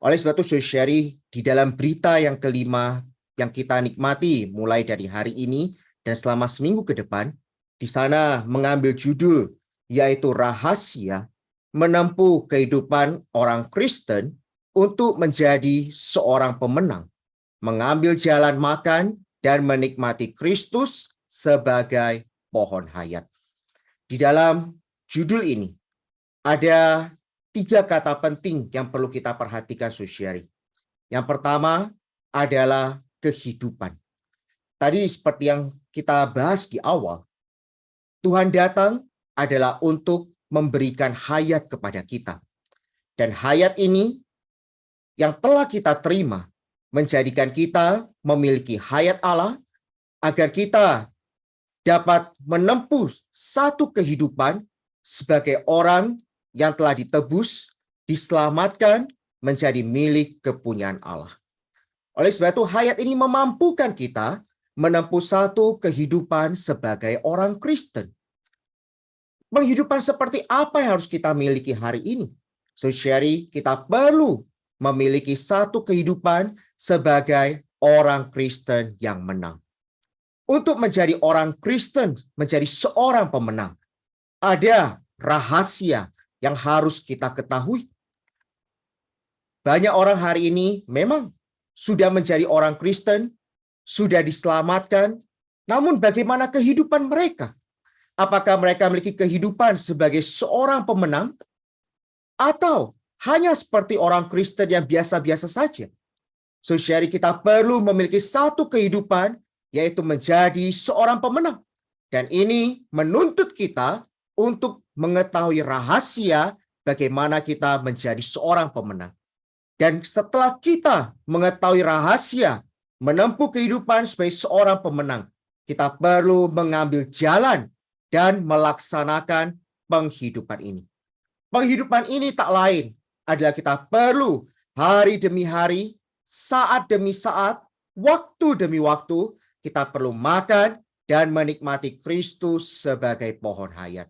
E: Oleh sebab itu, Saudari, di dalam berita yang kelima yang kita nikmati mulai dari hari ini dan selama seminggu ke depan, di sana mengambil judul yaitu rahasia menempuh kehidupan orang Kristen untuk menjadi seorang pemenang, mengambil jalan makan dan menikmati Kristus sebagai pohon hayat. Di dalam judul ini ada 3 kata penting yang perlu kita perhatikan, Saudari. Yang pertama adalah kehidupan. Tadi seperti yang kita bahas di awal, Tuhan datang adalah untuk memberikan hayat kepada kita. Dan hayat ini yang telah kita terima menjadikan kita memiliki hayat Allah, agar kita dapat menempuh satu kehidupan sebagai orang yang telah ditebus, diselamatkan, menjadi milik kepunyaan Allah. Oleh sebab itu, hayat ini memampukan kita menempuh satu kehidupan sebagai orang Kristen. Penghidupan seperti apa yang harus kita miliki hari ini? Saudari, kita perlu memiliki satu kehidupan sebagai orang Kristen yang menang. Untuk menjadi orang Kristen, menjadi seorang pemenang, ada rahasia yang harus kita ketahui. Banyak orang hari ini memang sudah menjadi orang Kristen, sudah diselamatkan, namun bagaimana kehidupan mereka? Apakah mereka memiliki kehidupan sebagai seorang pemenang, atau hanya seperti orang Kristen yang biasa-biasa saja? Saudari, kita perlu memiliki satu kehidupan, yaitu menjadi seorang pemenang. Dan ini menuntut kita untuk mengetahui rahasia bagaimana kita menjadi seorang pemenang. Dan setelah kita mengetahui rahasia menempuh kehidupan sebagai seorang pemenang, kita perlu mengambil jalan dan melaksanakan penghidupan ini. Penghidupan ini tak lain adalah kita perlu hari demi hari, saat demi saat, waktu demi waktu, kita perlu makan dan menikmati Kristus sebagai pohon hayat.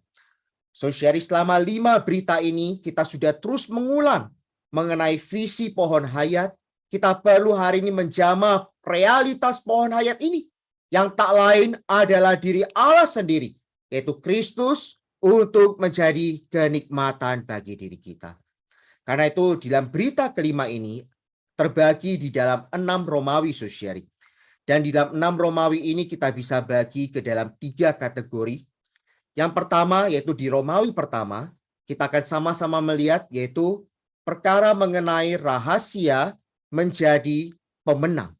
E: Saudari, selama 5 berita ini kita sudah terus mengulang mengenai visi pohon hayat. Kita perlu hari ini menjamah realitas pohon hayat ini yang tak lain adalah diri Allah sendiri, yaitu Kristus, untuk menjadi kenikmatan bagi diri kita. Karena itu dalam berita kelima ini terbagi di dalam 6 Romawi, saudari. Dan di dalam 6 Romawi ini kita bisa bagi ke dalam 3 kategori. Yang pertama yaitu di Romawi pertama, kita akan sama-sama melihat yaitu perkara mengenai rahasia menjadi pemenang.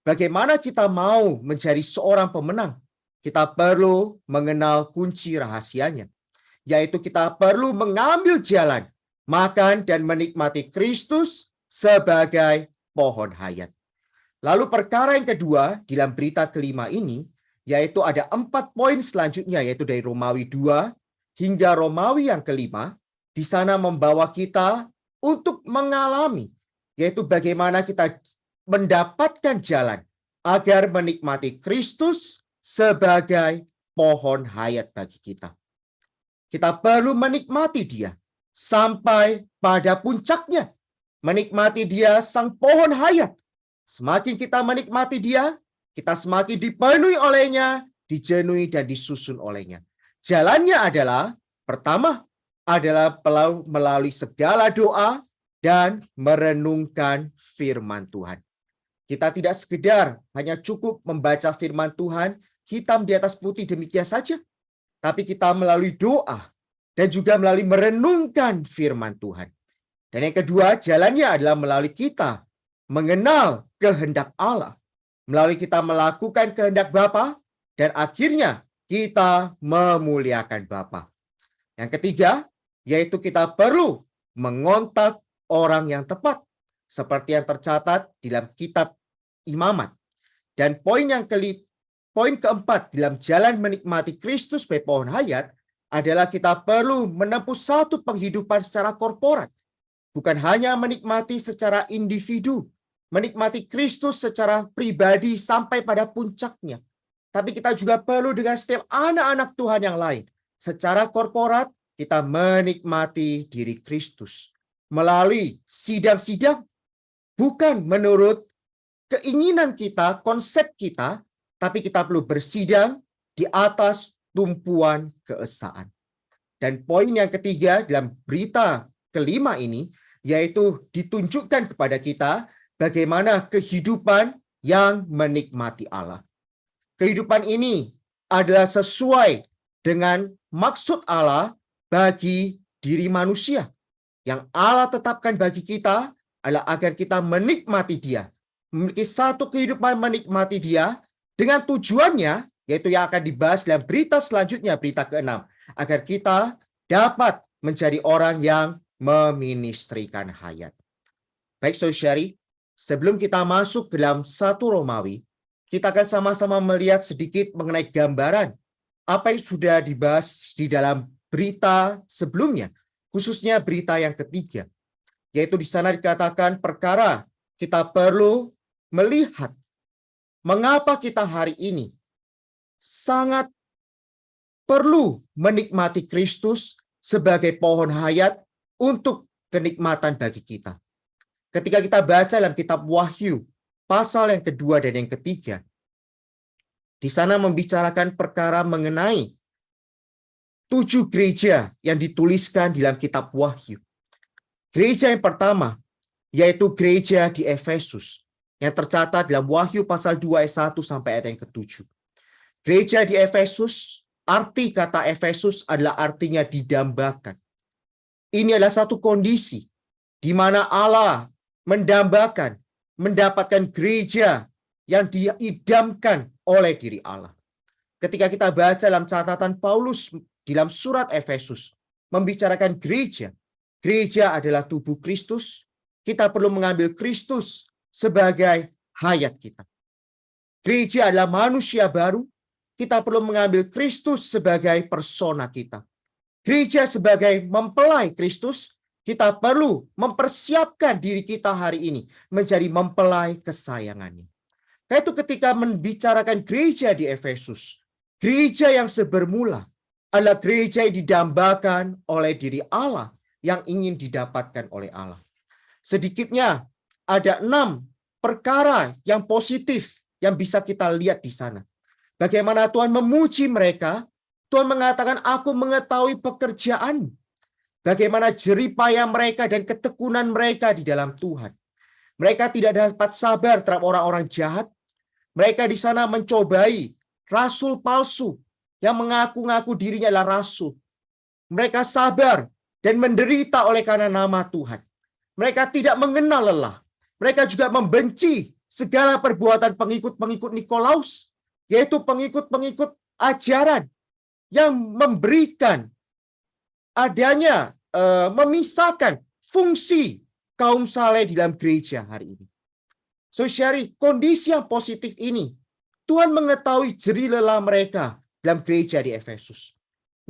E: Bagaimana kita mau menjadi seorang pemenang? Kita perlu mengenal kunci rahasianya, yaitu kita perlu mengambil jalan, makan dan menikmati Kristus sebagai pohon hayat. Lalu perkara yang kedua dalam berita kelima ini, yaitu ada 4 poin selanjutnya, yaitu dari Romawi 2 hingga Romawi yang kelima, di sana membawa kita untuk mengalami, yaitu bagaimana kita mendapatkan jalan agar menikmati Kristus sebagai pohon hayat bagi kita. Kita perlu menikmati Dia sampai pada puncaknya, menikmati Dia sang pohon hayat. Semakin kita menikmati Dia, kita semakin dipenuhi olehnya, dijenuhi dan disusun olehnya. Jalannya adalah, pertama adalah melalui segala doa dan merenungkan firman Tuhan. Kita tidak sekedar hanya cukup membaca firman Tuhan hitam di atas putih demikian saja, tapi kita melalui doa dan juga melalui merenungkan firman Tuhan. Dan yang kedua, jalannya adalah melalui kita mengenal kehendak Allah, melalui kita melakukan kehendak Bapa, dan akhirnya kita memuliakan Bapa. Yang ketiga, yaitu kita perlu mengontak orang yang tepat, seperti yang tercatat di dalam kitab Imamat. Dan poin keempat dalam jalan menikmati Kristus sebagai pohon hayat adalah kita perlu menempuh satu penghidupan secara korporat. Bukan hanya menikmati secara individu, menikmati Kristus secara pribadi sampai pada puncaknya. Tapi kita juga perlu dengan setiap anak-anak Tuhan yang lain. Secara korporat, kita menikmati diri Kristus melalui sidang-sidang, bukan menurut keinginan kita, konsep kita, tapi kita perlu bersidang di atas tumpuan keesaan. Dan poin yang ketiga dalam berita kelima ini, yaitu ditunjukkan kepada kita bagaimana kehidupan yang menikmati Allah. Kehidupan ini adalah sesuai dengan maksud Allah bagi diri manusia. Yang Allah tetapkan bagi kita adalah agar kita menikmati Dia. Memiliki satu kehidupan menikmati Dia dengan tujuannya, yaitu yang akan dibahas dalam berita selanjutnya, berita ke-6. Agar kita dapat menjadi orang yang meministrikan hayat. Baik, saudari, sebelum kita masuk ke dalam 1 Romawi, kita akan sama-sama melihat sedikit mengenai gambaran apa yang sudah dibahas di dalam berita sebelumnya, khususnya berita yang ketiga. Yaitu di sana dikatakan perkara kita perlu melihat mengapa kita hari ini sangat perlu menikmati Kristus sebagai pohon hayat untuk kenikmatan bagi kita. Ketika kita baca dalam kitab Wahyu, pasal yang kedua dan yang ketiga, di sana membicarakan perkara mengenai 7 gereja yang dituliskan di dalam kitab Wahyu. Gereja yang pertama, yaitu gereja di Efesus, yang tercatat dalam Wahyu pasal 2 ayat 1 sampai ayat yang ke-7. Gereja di Efesus, arti kata Efesus adalah artinya didambakan. Ini adalah satu kondisi di mana Allah mendambakan, mendapatkan gereja yang diidamkan oleh diri Allah. Ketika kita baca dalam catatan Paulus di dalam surat Efesus, membicarakan gereja. Gereja adalah tubuh Kristus. Kita perlu mengambil Kristus sebagai hayat kita. Gereja adalah manusia baru. Kita perlu mengambil Kristus sebagai persona kita. gereja sebagai mempelai Kristus, kita perlu mempersiapkan diri kita hari ini menjadi mempelai kesayangannya. Itu ketika membicarakan gereja di Efesus, gereja yang sebermula adalah gereja yang didambakan oleh diri Allah yang ingin didapatkan oleh Allah. Sedikitnya ada 6 perkara yang positif yang bisa kita lihat di sana. Bagaimana Tuhan memuji mereka. Tuhan mengatakan, aku mengetahui pekerjaan. Bagaimana jeripaya mereka dan ketekunan mereka di dalam Tuhan. Mereka tidak dapat sabar terhadap orang-orang jahat. Mereka di sana mencobai rasul palsu yang mengaku-ngaku dirinya adalah rasul. Mereka sabar dan menderita oleh karena nama Tuhan. Mereka tidak mengenal lelah. Mereka juga membenci segala perbuatan pengikut-pengikut Nikolaus, yaitu pengikut-pengikut ajaran yang memberikan adanya memisahkan fungsi kaum saleh di dalam gereja hari ini. Saudari, kondisi yang positif ini, Tuhan mengetahui jerih lelah mereka dalam gereja di Efesus.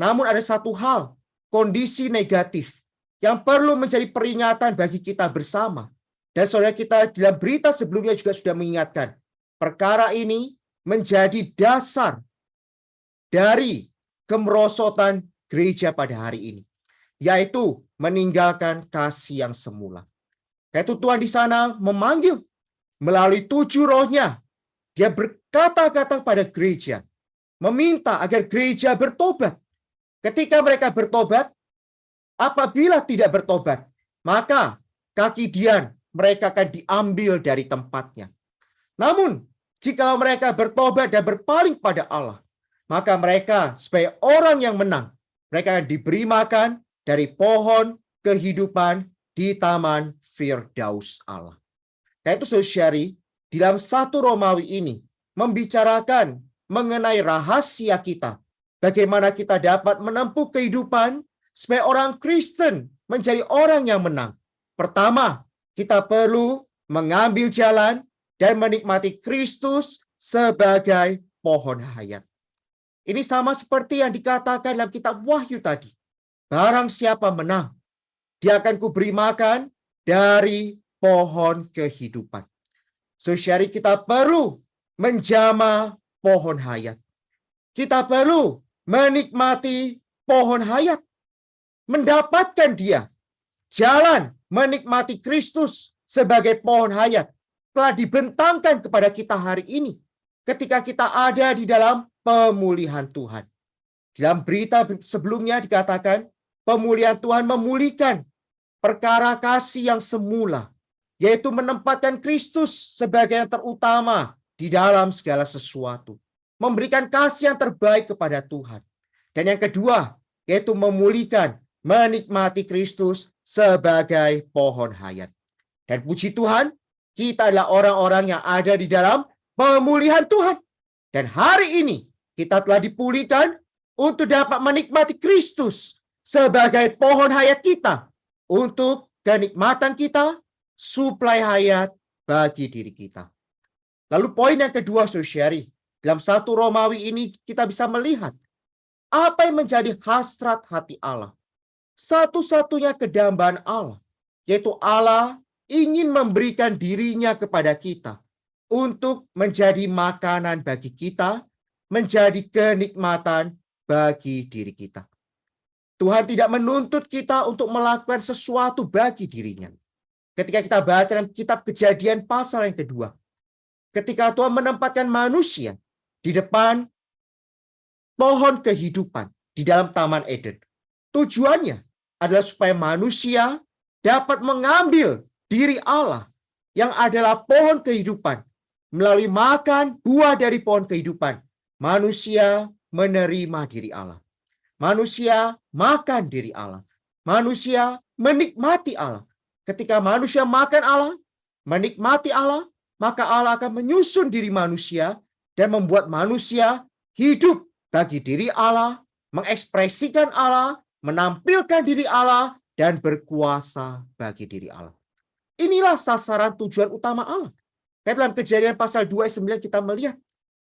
E: Namun ada satu hal, kondisi negatif yang perlu menjadi peringatan bagi kita bersama. Dan saudara kita dalam berita sebelumnya juga sudah mengingatkan, perkara ini menjadi dasar dari kemerosotan gereja pada hari ini, yaitu meninggalkan kasih yang semula. Yaitu Tuhan di sana memanggil melalui 7 rohnya. Dia berkata-kata pada gereja, meminta agar gereja bertobat. Ketika mereka bertobat, apabila tidak bertobat, maka kaki dian mereka akan diambil dari tempatnya. Namun, jika mereka bertobat dan berpaling pada Allah, maka mereka sebagai orang yang menang, mereka akan diberi makan dari pohon kehidupan di Taman Firdaus Allah. Yaitu saudari, di dalam 1 Romawi ini membicarakan mengenai rahasia kita. Bagaimana kita dapat menempuh kehidupan sebagai orang Kristen menjadi orang yang menang. Pertama, kita perlu mengambil jalan dan menikmati Kristus sebagai pohon hayat. Ini sama seperti yang dikatakan dalam kitab Wahyu tadi. Barang siapa menang, dia akan kuberi makan dari pohon kehidupan. Saudari, kita perlu menjamah pohon hayat. Kita perlu menikmati pohon hayat. Mendapatkan dia. Jalan menikmati Kristus sebagai pohon hayat telah dibentangkan kepada kita hari ini. Ketika kita ada di dalam pemulihan Tuhan. Dalam berita sebelumnya dikatakan, pemulihan Tuhan memulihkan perkara kasih yang semula, yaitu menempatkan Kristus sebagai yang terutama di dalam segala sesuatu. Memberikan kasih yang terbaik kepada Tuhan. Dan yang kedua, yaitu memulihkan, menikmati Kristus sebagai pohon hayat. Dan puji Tuhan, kita adalah orang-orang yang ada di dalam pemulihan Tuhan. Dan hari ini, kita telah dipulihkan untuk dapat menikmati Kristus sebagai pohon hayat kita. Untuk kenikmatan kita, suplai hayat bagi diri kita. Lalu poin yang kedua, saudari, dalam 1 Romawi ini kita bisa melihat apa yang menjadi hasrat hati Allah. Satu-satunya kedambaan Allah, yaitu Allah ingin memberikan dirinya kepada kita untuk menjadi makanan bagi kita, menjadi kenikmatan bagi diri kita. Tuhan tidak menuntut kita untuk melakukan sesuatu bagi dirinya. Ketika kita baca dalam kitab Kejadian pasal yang kedua, ketika Tuhan menempatkan manusia di depan pohon kehidupan di dalam Taman Eden, tujuannya adalah supaya manusia dapat mengambil diri Allah yang adalah pohon kehidupan. Melalui makan buah dari pohon kehidupan, manusia menerima diri Allah. Manusia makan diri Allah. Manusia menikmati Allah. Ketika manusia makan Allah, menikmati Allah, maka Allah akan menyusun diri manusia dan membuat manusia hidup bagi diri Allah, mengekspresikan Allah, menampilkan diri Allah, dan berkuasa bagi diri Allah. Inilah sasaran tujuan utama Allah. Dalam Kejadian pasal 2 ayat 9 kita melihat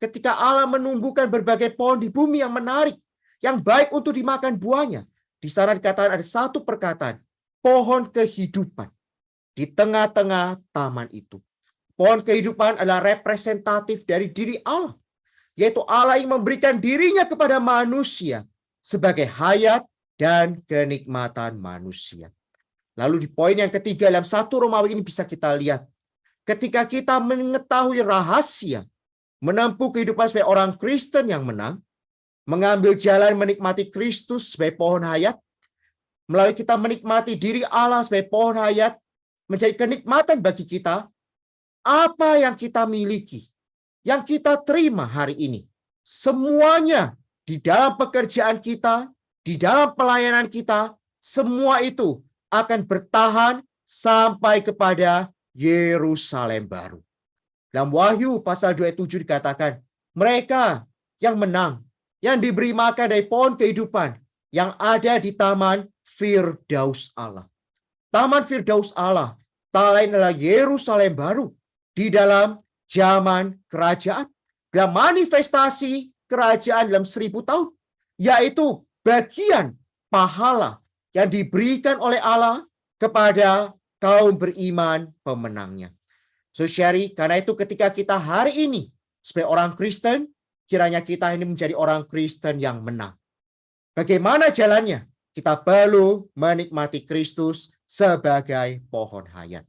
E: ketika Allah menumbuhkan berbagai pohon di bumi yang menarik, yang baik untuk dimakan buahnya. Di sana dikatakan ada satu perkataan, pohon kehidupan di tengah-tengah taman itu. Pohon kehidupan adalah representatif dari diri Allah, yaitu Allah yang memberikan dirinya kepada manusia sebagai hayat dan kenikmatan manusia. Lalu di poin yang ketiga dalam 1 Romawi ini bisa kita lihat, ketika kita mengetahui rahasia menempuh kehidupan sebagai orang Kristen yang menang, mengambil jalan menikmati Kristus sebagai pohon hayat, melalui kita menikmati diri Allah sebagai pohon hayat, menjadi kenikmatan bagi kita. Apa yang kita miliki, yang kita terima hari ini, semuanya di dalam pekerjaan kita, di dalam pelayanan kita, semua itu akan bertahan sampai kepada Yerusalem baru. Dalam Wahyu pasal 27 dikatakan, mereka yang menang, yang diberi makan dari pohon kehidupan, yang ada di Taman Firdaus Allah. Taman Firdaus Allah, tak lain adalah Yerusalem baru, di dalam zaman kerajaan, dalam manifestasi kerajaan dalam 1000 tahun, yaitu bagian pahala yang diberikan oleh Allah kepada kaum beriman pemenangnya. Saudara, karena itu ketika kita hari ini sebagai orang Kristen, kiranya kita ini menjadi orang Kristen yang menang. Bagaimana jalannya? Kita perlu menikmati Kristus sebagai pohon hayat.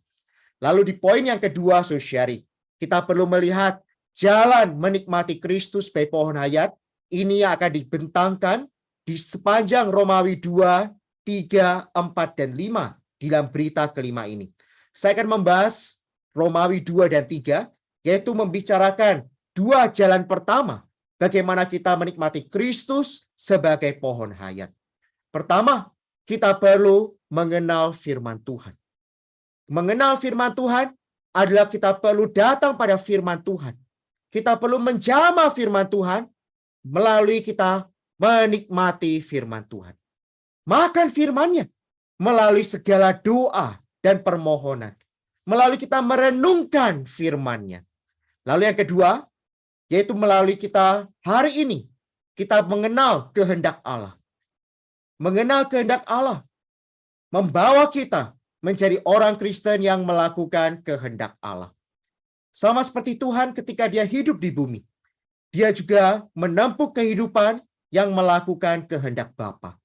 E: Lalu di poin yang kedua, saudara, kita perlu melihat jalan menikmati Kristus sebagai pohon hayat. Ini yang akan dibentangkan di sepanjang Romawi 2, 3, 4, dan 5 di dalam berita kelima ini. Saya akan membahas Romawi 2 dan 3, yaitu membicarakan dua jalan pertama, bagaimana kita menikmati Kristus sebagai pohon hayat. Pertama, kita perlu mengenal firman Tuhan. Mengenal firman Tuhan adalah kita perlu datang pada firman Tuhan. Kita perlu menjamah firman Tuhan melalui kita menikmati firman Tuhan. Makan firman-Nya melalui segala doa dan permohonan. Melalui kita merenungkan firman-Nya. Lalu yang kedua, yaitu melalui kita hari ini, kita mengenal kehendak Allah. Mengenal kehendak Allah membawa kita menjadi orang Kristen yang melakukan kehendak Allah. Sama seperti Tuhan ketika dia hidup di bumi. Dia juga menempuh kehidupan yang melakukan kehendak Bapa.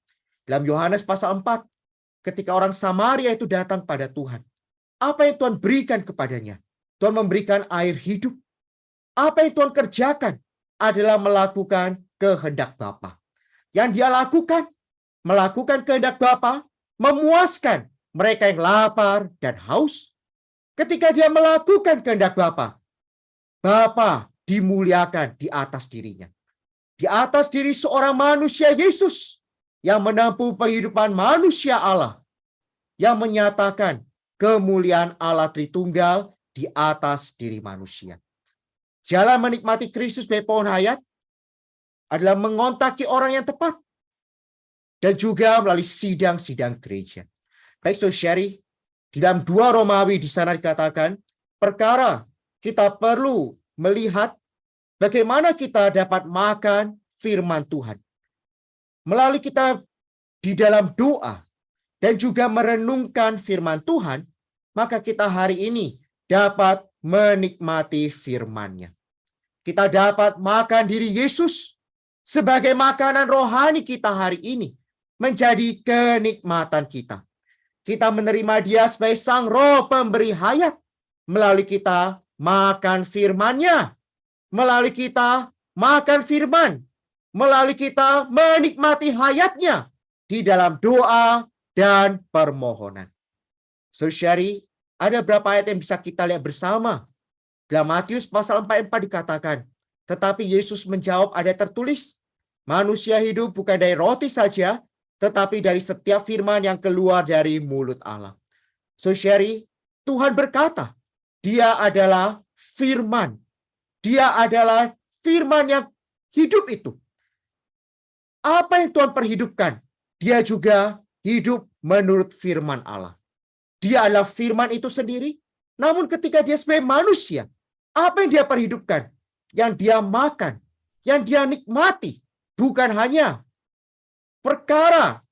E: Dalam Yohanes pasal 4, ketika orang Samaria itu datang pada Tuhan, apa yang Tuhan berikan kepadanya? Tuhan memberikan air hidup. Apa yang Tuhan kerjakan adalah melakukan kehendak Bapa. Yang dia lakukan, melakukan kehendak Bapa, memuaskan mereka yang lapar dan haus. Ketika dia melakukan kehendak Bapa, Bapa dimuliakan di atas dirinya. Di atas diri seorang manusia Yesus yang menempuh kehidupan manusia Allah, yang menyatakan kemuliaan Allah Tritunggal di atas diri manusia. Jalan menikmati Kristus sebagai pohon hayat adalah mengontaki orang yang tepat dan juga melalui sidang-sidang gereja. Baik, saudara, di dalam 2 Romawi di sana dikatakan, perkara kita perlu melihat bagaimana kita dapat makan firman Tuhan. Melalui kita di dalam doa dan juga merenungkan firman Tuhan, maka kita hari ini dapat menikmati firman-Nya. Kita dapat makan diri Yesus sebagai makanan rohani kita hari ini, menjadi kenikmatan kita. Kita menerima Dia sebagai Sang Roh pemberi hayat melalui kita makan firman-Nya, melalui kita makan firman, melalui kita menikmati hayat-Nya di dalam doa dan permohonan. Saudara, ada berapa ayat yang bisa kita lihat bersama? Dalam Matius pasal 44 dikatakan, tetapi Yesus menjawab, ada tertulis, manusia hidup bukan dari roti saja, tetapi dari setiap firman yang keluar dari mulut Allah. Saudara, Tuhan berkata, Dia adalah firman. Dia adalah firman yang hidup itu. Apa yang Tuhan perhidupkan, Dia juga hidup menurut firman Allah. Dia adalah firman itu sendiri. Namun ketika Dia sebagai manusia, apa yang Dia perhidupkan? Yang Dia makan, yang Dia nikmati, bukan hanya perkara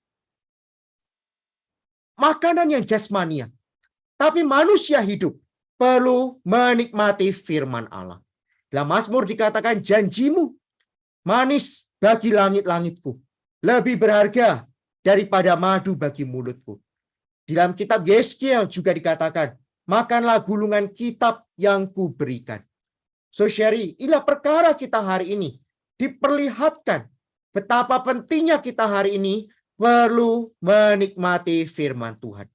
E: makanan yang jasmania. Tapi manusia hidup perlu menikmati firman Allah. Dalam Mazmur dikatakan, janjimu manis bagi langit-langitku, lebih berharga daripada madu bagi mulutku. Dalam kitab Yeskiel juga dikatakan, makanlah gulungan kitab yang kuberikan. Saudari, inilah perkara kita hari ini diperlihatkan betapa pentingnya kita hari ini perlu menikmati firman Tuhan.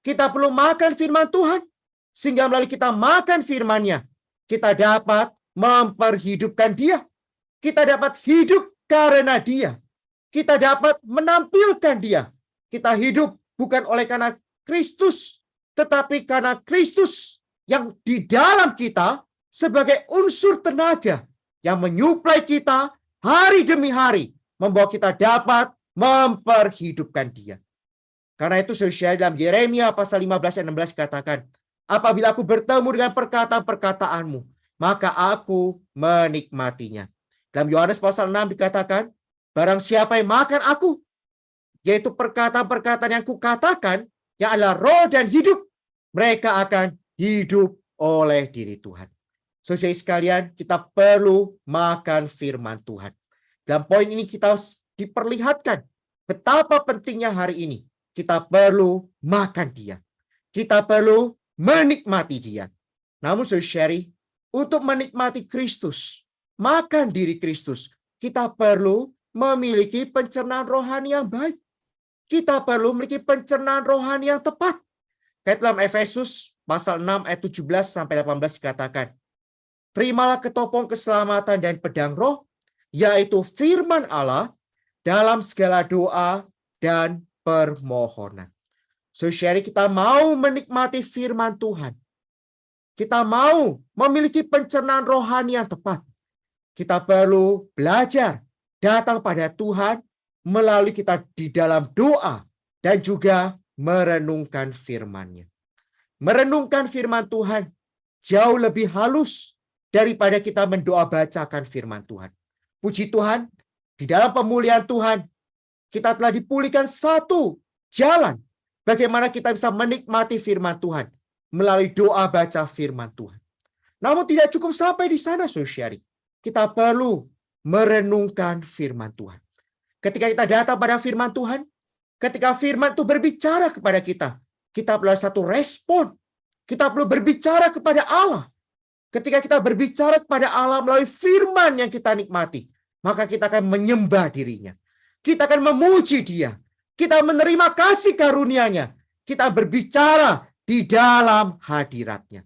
E: Kita perlu makan firman Tuhan, sehingga melalui kita makan firman-Nya, kita dapat memperhidupkan Dia. Kita dapat hidup karena Dia. Kita dapat menampilkan Dia. Kita hidup bukan oleh karena Kristus, tetapi karena Kristus yang di dalam kita sebagai unsur tenaga yang menyuplai kita hari demi hari, membawa kita dapat memperhidupkan Dia. Karena itu saudara, dalam Yeremia pasal 15 ayat 16 katakan, apabila aku bertemu dengan perkataan-perkataanmu, maka aku menikmatinya. Dalam Yohanes pasal 6 dikatakan, barang siapa yang makan aku, yaitu perkataan-perkataan yang kukatakan, yang adalah roh dan hidup, mereka akan hidup oleh diri Tuhan. Saudara sekalian, kita perlu makan firman Tuhan. Dalam poin ini kita diperlihatkan betapa pentingnya hari ini kita perlu makan Dia. Kita perlu menikmati Dia. Namun saudara, untuk menikmati Kristus, makan diri Kristus, kita perlu memiliki pencernaan rohani yang baik. Kita perlu memiliki pencernaan rohani yang tepat. Kayak dalam Efesus pasal 6 ayat 17 sampai 18 dikatakan, terimalah ketopong keselamatan dan pedang roh, yaitu firman Allah, dalam segala doa dan permohonan. Saudara, kita mau menikmati firman Tuhan. Kita mau memiliki pencernaan rohani yang tepat. Kita perlu belajar datang pada Tuhan melalui kita di dalam doa dan juga merenungkan firman-Nya. Merenungkan firman Tuhan jauh lebih halus daripada kita mendoa bacakan firman Tuhan. Puji Tuhan, di dalam pemulihan Tuhan, kita telah dipulihkan satu jalan bagaimana kita bisa menikmati firman Tuhan melalui doa baca firman Tuhan. Namun tidak cukup sampai di sana, saudari. Kita perlu merenungkan firman Tuhan. Ketika kita datang pada firman Tuhan, ketika firman itu berbicara kepada kita, kita perlu satu respon. Kita perlu berbicara kepada Allah. Ketika kita berbicara kepada Allah melalui firman yang kita nikmati, maka kita akan menyembah dirinya. Kita akan memuji Dia. Kita menerima kasih karunia-Nya. Kita berbicara di dalam hadirat-Nya.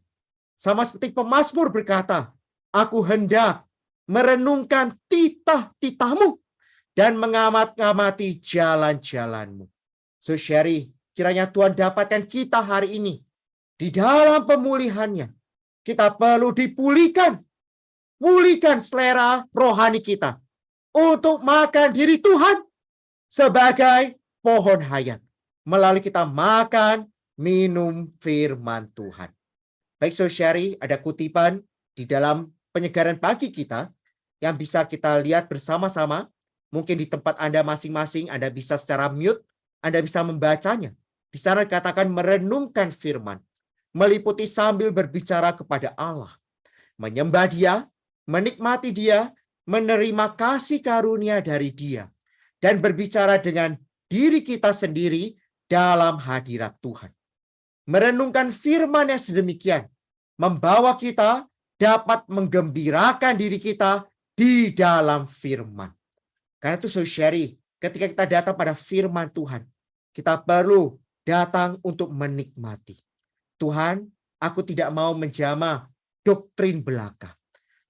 E: Sama seperti pemazmur berkata, aku hendak merenungkan titah-titahmu dan mengamat-ngamati jalan-jalanmu. Saudari, kiranya Tuhan dapatkan kita hari ini di dalam pemulihan-Nya. Kita perlu dipulihkan. Pulihkan selera rohani kita untuk makan diri Tuhan sebagai pohon hayat. Melalui kita makan, minum firman Tuhan. Baik saudari, ada kutipan di dalam penyegaran pagi kita yang bisa kita lihat bersama-sama. Mungkin di tempat Anda masing-masing, Anda bisa secara mute, Anda bisa membacanya. Di sana dikatakan merenungkan firman, meliputi sambil berbicara kepada Allah, menyembah Dia, menikmati Dia, menerima kasih karunia dari Dia, dan berbicara dengan diri kita sendiri dalam hadirat Tuhan. Merenungkan firman yang sedemikian membawa kita dapat menggembirakan diri kita di dalam firman. Karena itu saudari, ketika kita datang pada firman Tuhan, kita perlu datang untuk menikmati. Tuhan, aku tidak mau menjamah doktrin belaka.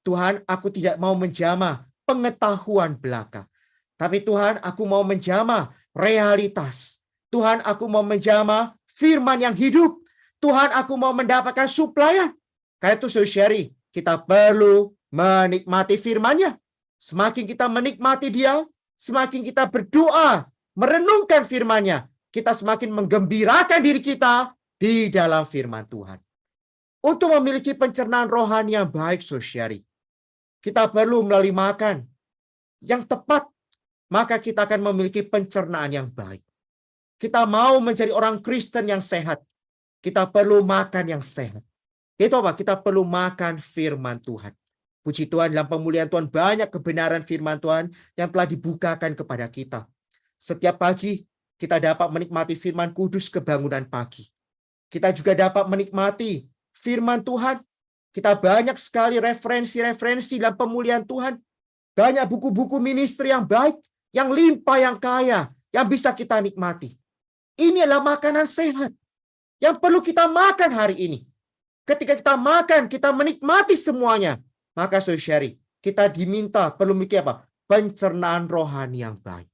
E: Tuhan, aku tidak mau menjamah pengetahuan belaka. Tapi Tuhan, aku mau menjamah realitas. Tuhan, aku mau menjamah firman yang hidup. Tuhan, aku mau mendapatkan suplaian. Karena itu saudari, kita perlu menikmati firman-Nya. Semakin kita menikmati Dia, semakin kita berdoa, merenungkan firman-Nya, kita semakin menggembirakan diri kita di dalam firman Tuhan. Untuk memiliki pencernaan rohani yang baik, saudari, kita perlu melalui makan yang tepat, maka kita akan memiliki pencernaan yang baik. kita mau menjadi orang Kristen yang sehat, kita perlu makan yang sehat. Itu apa? Kita perlu makan firman Tuhan. Puji Tuhan, dalam pemulihan Tuhan banyak kebenaran firman Tuhan yang telah dibukakan kepada kita. Setiap pagi kita dapat menikmati firman kudus kebangunan pagi. Kita juga dapat menikmati firman Tuhan. Kita banyak sekali referensi-referensi dalam pemulihan Tuhan. Banyak buku-buku ministry yang baik, yang limpah, yang kaya, yang bisa kita nikmati. Ini adalah makanan sehat yang perlu kita makan hari ini. Ketika kita makan, kita menikmati semuanya. Maka saudari, kita diminta perlu memiliki apa? Pencernaan rohani yang baik.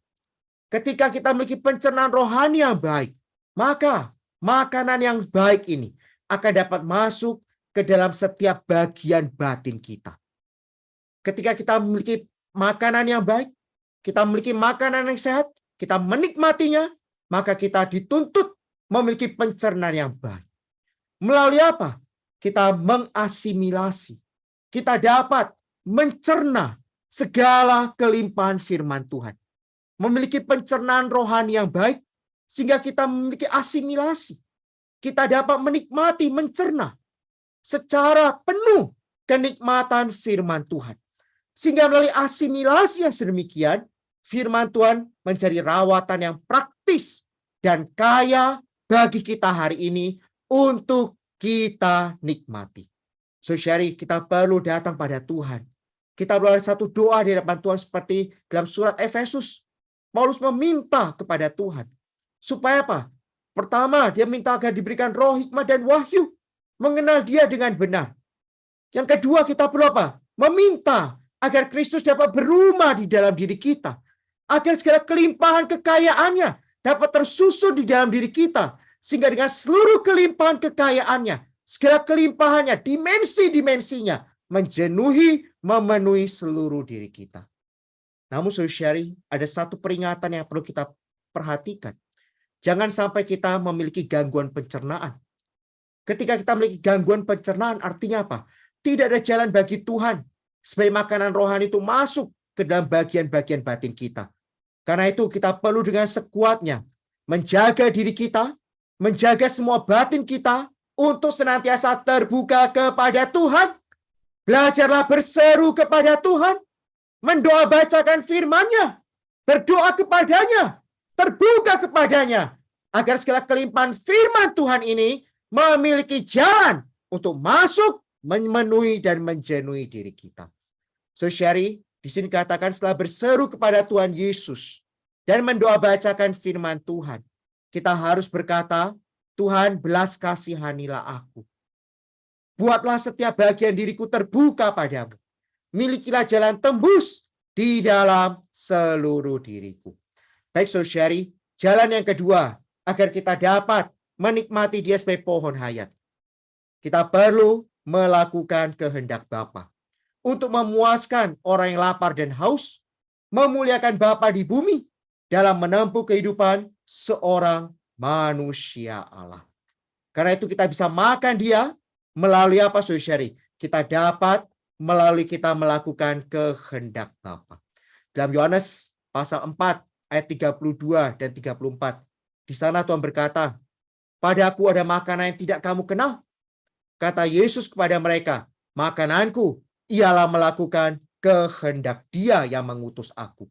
E: Ketika kita memiliki pencernaan rohani yang baik, maka makanan yang baik ini akan dapat masuk ke dalam setiap bagian batin kita. Ketika kita memiliki makanan yang baik, kita memiliki makanan yang sehat, kita menikmatinya, maka kita dituntut memiliki pencernaan yang baik. Melalui apa? Kita mengasimilasi. Kita dapat mencerna segala kelimpahan firman Tuhan. Memiliki pencernaan rohani yang baik, sehingga kita memiliki asimilasi. Kita dapat menikmati, mencerna secara penuh kenikmatan firman Tuhan. Sehingga melalui asimilasi yang sedemikian, firman Tuhan menjadi rawatan yang praktis dan kaya bagi kita hari ini untuk kita nikmati. Saudari, kita perlu datang pada Tuhan. Kita perlu ada satu doa di hadapan Tuhan seperti dalam surat Efesus. Paulus meminta kepada Tuhan. Supaya apa? Pertama, dia minta agar diberikan roh hikmat dan wahyu. Mengenal dia dengan benar. Yang kedua, kita perlu apa? Meminta agar Kristus dapat berumah di dalam diri kita. Agar segala kelimpahan kekayaannya dapat tersusun di dalam diri kita. Sehingga dengan seluruh kelimpahan kekayaannya, segala kelimpahannya, dimensi-dimensinya, memenuhi seluruh diri kita. Namun saudari, ada satu peringatan yang perlu kita perhatikan. Jangan sampai kita memiliki gangguan pencernaan. Ketika kita memiliki gangguan pencernaan, artinya apa? Tidak ada jalan bagi Tuhan supaya makanan rohani itu masuk ke dalam bagian-bagian batin kita. Karena itu kita perlu dengan sekuatnya menjaga diri kita, menjaga semua batin kita untuk senantiasa terbuka kepada Tuhan. Belajarlah berseru kepada Tuhan, mendoa bacakan firman-Nya, berdoa kepadanya, terbuka kepadanya, agar segala kelimpahan firman Tuhan ini memiliki jalan untuk masuk, memenuhi dan menjenuhi diri kita. Saudari, di sini katakan setelah berseru kepada Tuhan Yesus dan mendoa bacakan firman Tuhan, kita harus berkata, Tuhan, belas kasihanilah aku. Buatlah setiap bagian diriku terbuka padamu. Milikilah jalan tembus di dalam seluruh diriku. Baik saudari, jalan yang kedua agar kita dapat menikmati dia sebagai pohon hayat. Kita perlu melakukan kehendak Bapa untuk memuaskan orang yang lapar dan haus, memuliakan Bapa di bumi dalam menempuh kehidupan seorang manusia Allah. Karena itu kita bisa makan dia melalui apa saudari? Kita dapat melalui kita melakukan kehendak Bapa. Dalam Yohanes pasal 4 ayat 32 dan 34. Di sana Tuhan berkata, "Padaku ada makanan yang tidak kamu kenal." Kata Yesus kepada mereka, "Makananku ialah melakukan kehendak Dia yang mengutus aku."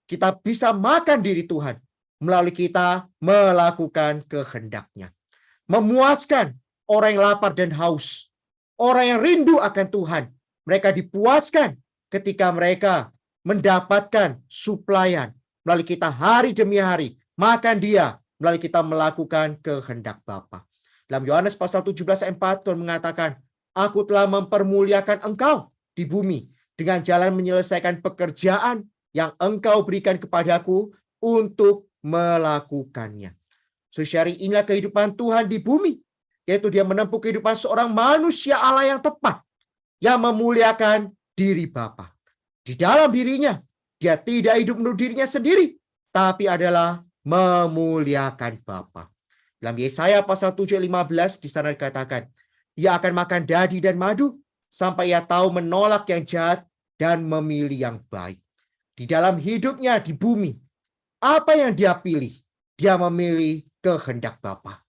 E: Kita bisa makan diri Tuhan melalui kita melakukan kehendak-Nya. Memuaskan orang yang lapar dan haus. Orang yang rindu akan Tuhan. Mereka dipuaskan ketika mereka mendapatkan suplaian melalui kita hari demi hari. Makan dia melalui kita melakukan kehendak Bapa. Dalam Yohanes pasal 17 ayat 4 Tuhan mengatakan, "Aku telah mempermuliakan engkau di bumi dengan jalan menyelesaikan pekerjaan yang engkau berikan kepadaku untuk melakukannya." Saudari, inilah kehidupan Tuhan di bumi, yaitu dia menempuh kehidupan seorang manusia Allah yang tepat, yang memuliakan diri Bapa. Di dalam dirinya, dia tidak hidup menurut dirinya sendiri, tapi adalah memuliakan Bapa. Dalam Yesaya pasal 7:15 di sana dikatakan, ia akan makan dadi dan madu sampai ia tahu menolak yang jahat dan memilih yang baik. Di dalam hidupnya di bumi, apa yang dia pilih? dia memilih kehendak Bapa.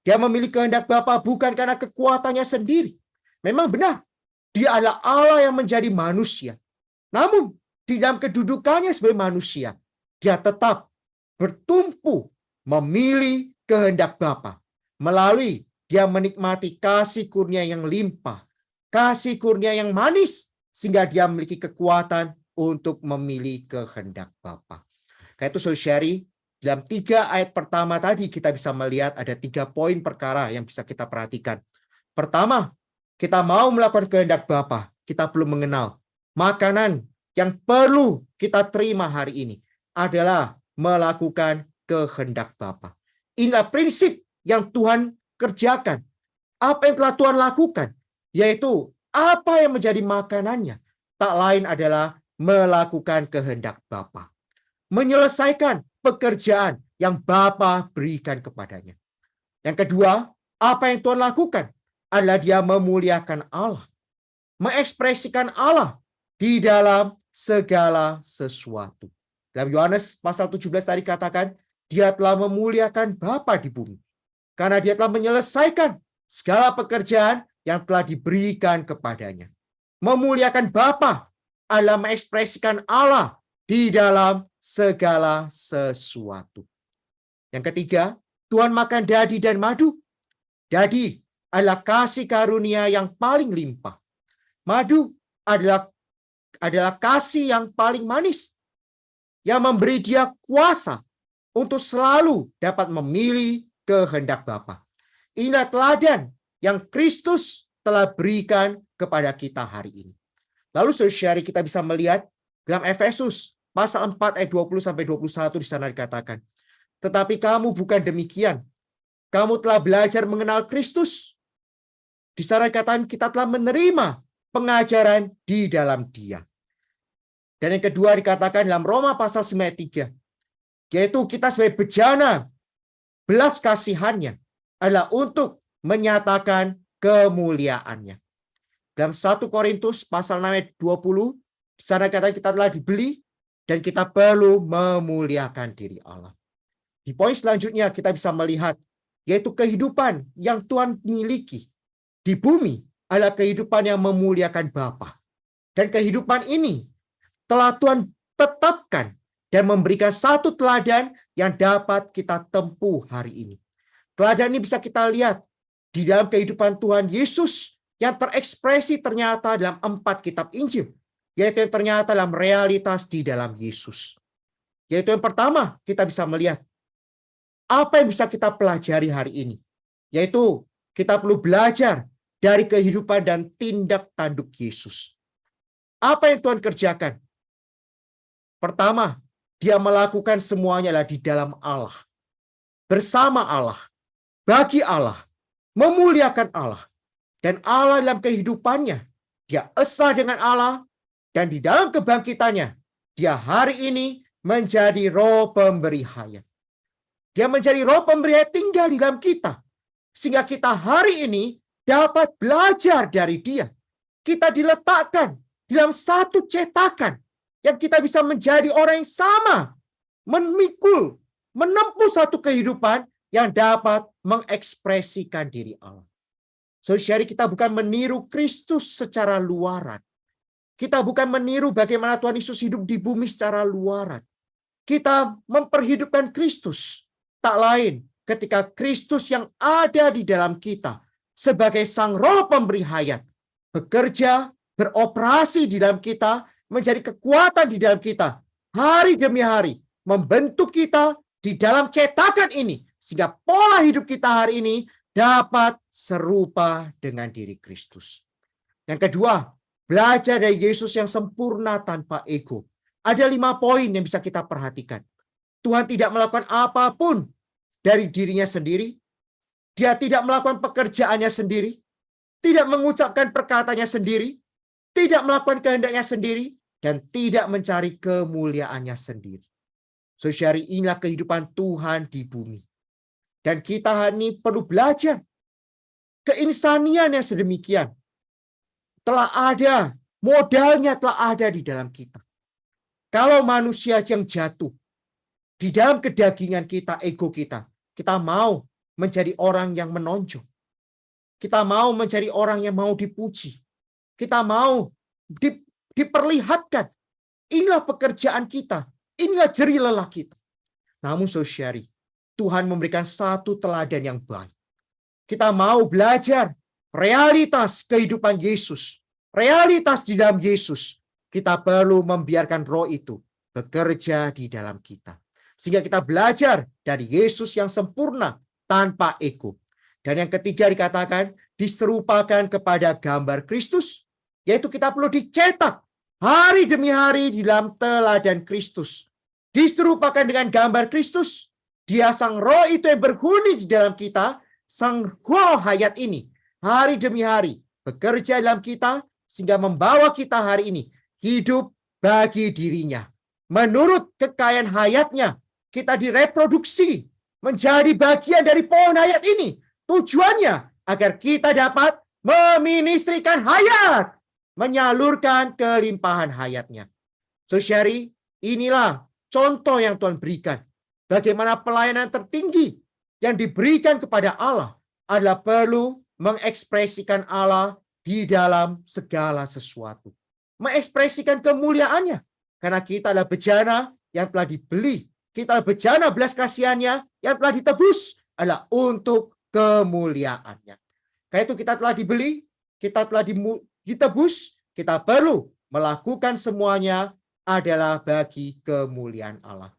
E: Dia memilih kehendak Bapa bukan karena kekuatannya sendiri. Memang benar, dia adalah Allah yang menjadi manusia. Namun, di dalam kedudukannya sebagai manusia, dia tetap bertumpu memilih kehendak Bapa. Melalui dia menikmati kasih kurnia yang limpah, kasih kurnia yang manis, sehingga dia memiliki kekuatan untuk memilih kehendak Bapa. Karena itu saudari, dalam 3 ayat pertama tadi kita bisa melihat ada 3 poin perkara yang bisa kita perhatikan. Pertama, kita mau melakukan kehendak Bapa, kita perlu mengenal makanan yang perlu kita terima hari ini adalah melakukan kehendak Bapa. Inilah prinsip yang Tuhan kerjakan. Apa yang telah Tuhan lakukan, yaitu apa yang menjadi makanannya, tak lain adalah melakukan kehendak Bapa. Menyelesaikan pekerjaan yang Bapa berikan kepadanya. Yang kedua, apa yang Tuhan lakukan adalah dia memuliakan Allah. Mengekspresikan Allah di dalam segala sesuatu. Dalam Yohanes pasal 17 tadi katakan, dia telah memuliakan Bapa di bumi. Karena dia telah menyelesaikan segala pekerjaan yang telah diberikan kepadanya. Memuliakan Bapa adalah mengekspresikan Allah di dalam segala sesuatu. Yang ketiga, Tuhan makan dadi dan madu. Dadi adalah kasih karunia yang paling limpah. Madu adalah kasih yang paling manis, yang memberi dia kuasa untuk selalu dapat memilih kehendak Bapa. Inilah teladan yang Kristus telah berikan kepada kita hari ini. Lalu saudara, kita bisa melihat dalam Efesus pasal 4 ayat 20-21 di sana dikatakan, tetapi kamu bukan demikian. Kamu telah belajar mengenal Kristus. Di sana dikatakan kita telah menerima pengajaran di dalam Dia. Dan yang kedua dikatakan dalam Roma pasal 9 ayat 3, yaitu kita sebagai bejana belas kasihannya adalah untuk menyatakan kemuliaannya. Dalam 1 Korintus pasal 6 ayat 20, di sana kata kita telah dibeli dan kita perlu memuliakan diri Allah. Di poin selanjutnya kita bisa melihat yaitu kehidupan yang Tuhan miliki di bumi adalah kehidupan yang memuliakan Bapa. Dan kehidupan ini telah Tuhan tetapkan dan memberikan satu teladan yang dapat kita tempuh hari ini. Teladan ini bisa kita lihat di dalam kehidupan Tuhan Yesus yang terekspresi ternyata dalam 4 kitab Injil, yaitu yang ternyata dalam realitas di dalam Yesus. Yaitu yang pertama, kita bisa melihat apa yang bisa kita pelajari hari ini, yaitu kita perlu belajar dari kehidupan dan tindak tanduk Yesus. Apa yang Tuhan kerjakan? Pertama, dia melakukan semuanya adalah di dalam Allah. Bersama Allah. Bagi Allah. Memuliakan Allah. Dan Allah dalam kehidupannya. Dia esa dengan Allah. Dan di dalam kebangkitannya. Dia hari ini menjadi roh pemberi hayat. Dia menjadi roh pemberi hayat tinggal di dalam kita. Sehingga kita hari ini dapat belajar dari dia. Kita diletakkan dalam satu cetakan. Yang kita bisa menjadi orang yang sama. Memikul, menempuh satu kehidupan yang dapat mengekspresikan diri Allah. Saudara, kita bukan meniru Kristus secara luaran. Kita bukan meniru bagaimana Tuhan Yesus hidup di bumi secara luaran. Kita memperhidupkan Kristus. Tak lain ketika Kristus yang ada di dalam kita sebagai sang roh pemberi hayat bekerja, beroperasi di dalam kita, menjadi kekuatan di dalam kita hari demi hari, membentuk kita di dalam cetakan ini sehingga pola hidup kita hari ini dapat serupa dengan diri Kristus. Yang kedua, belajar dari Yesus yang sempurna tanpa ego. Ada 5 poin yang bisa kita perhatikan. Tuhan tidak melakukan apapun dari dirinya sendiri. Dia tidak melakukan pekerjaannya sendiri, tidak mengucapkan perkataannya sendiri, tidak melakukan kehendaknya sendiri, dan tidak mencari kemuliaannya sendiri. Saudara, inilah kehidupan Tuhan di bumi. Dan kita hari ini perlu belajar keinsanian yang sedemikian. Telah ada, modalnya telah ada di dalam kita. Kalau manusia yang jatuh, Di dalam kedagingan kita, ego kita mau menjadi orang yang menonjol. Kita mau menjadi orang yang mau dipuji. Kita mau diperlihatkan. Inilah pekerjaan kita. Inilah jerih lelah kita. Namun saudari, Tuhan memberikan satu teladan yang baik. Kita mau belajar realitas kehidupan Yesus. Realitas di dalam Yesus. Kita perlu membiarkan roh itu bekerja di dalam kita. Sehingga kita belajar dari Yesus yang sempurna tanpa ego. Dan yang ketiga dikatakan diserupakan kepada gambar Kristus. Yaitu kita perlu dicetak hari demi hari di dalam teladan Kristus. Diserupakan dengan gambar Kristus. Dia sang roh itu yang berhuni di dalam kita. Sang roh hayat ini hari demi hari bekerja dalam kita. Sehingga membawa kita hari ini hidup bagi dirinya. Menurut kekayaan hayatnya, kita direproduksi menjadi bagian dari pohon hayat ini. Tujuannya agar kita dapat meministrikan hayat, menyalurkan kelimpahan hayatnya. Saudari, inilah contoh yang Tuhan berikan. Bagaimana pelayanan tertinggi yang diberikan kepada Allah adalah perlu mengekspresikan Allah di dalam segala sesuatu. Mengekspresikan kemuliaannya. Karena kita adalah bejana yang telah dibeli. Kita adalah bejana belas kasihannya yang telah ditebus adalah untuk kemuliaannya. Karena itu kita telah dibeli, kita telah ditebus, kita perlu melakukan semuanya adalah bagi kemuliaan Allah.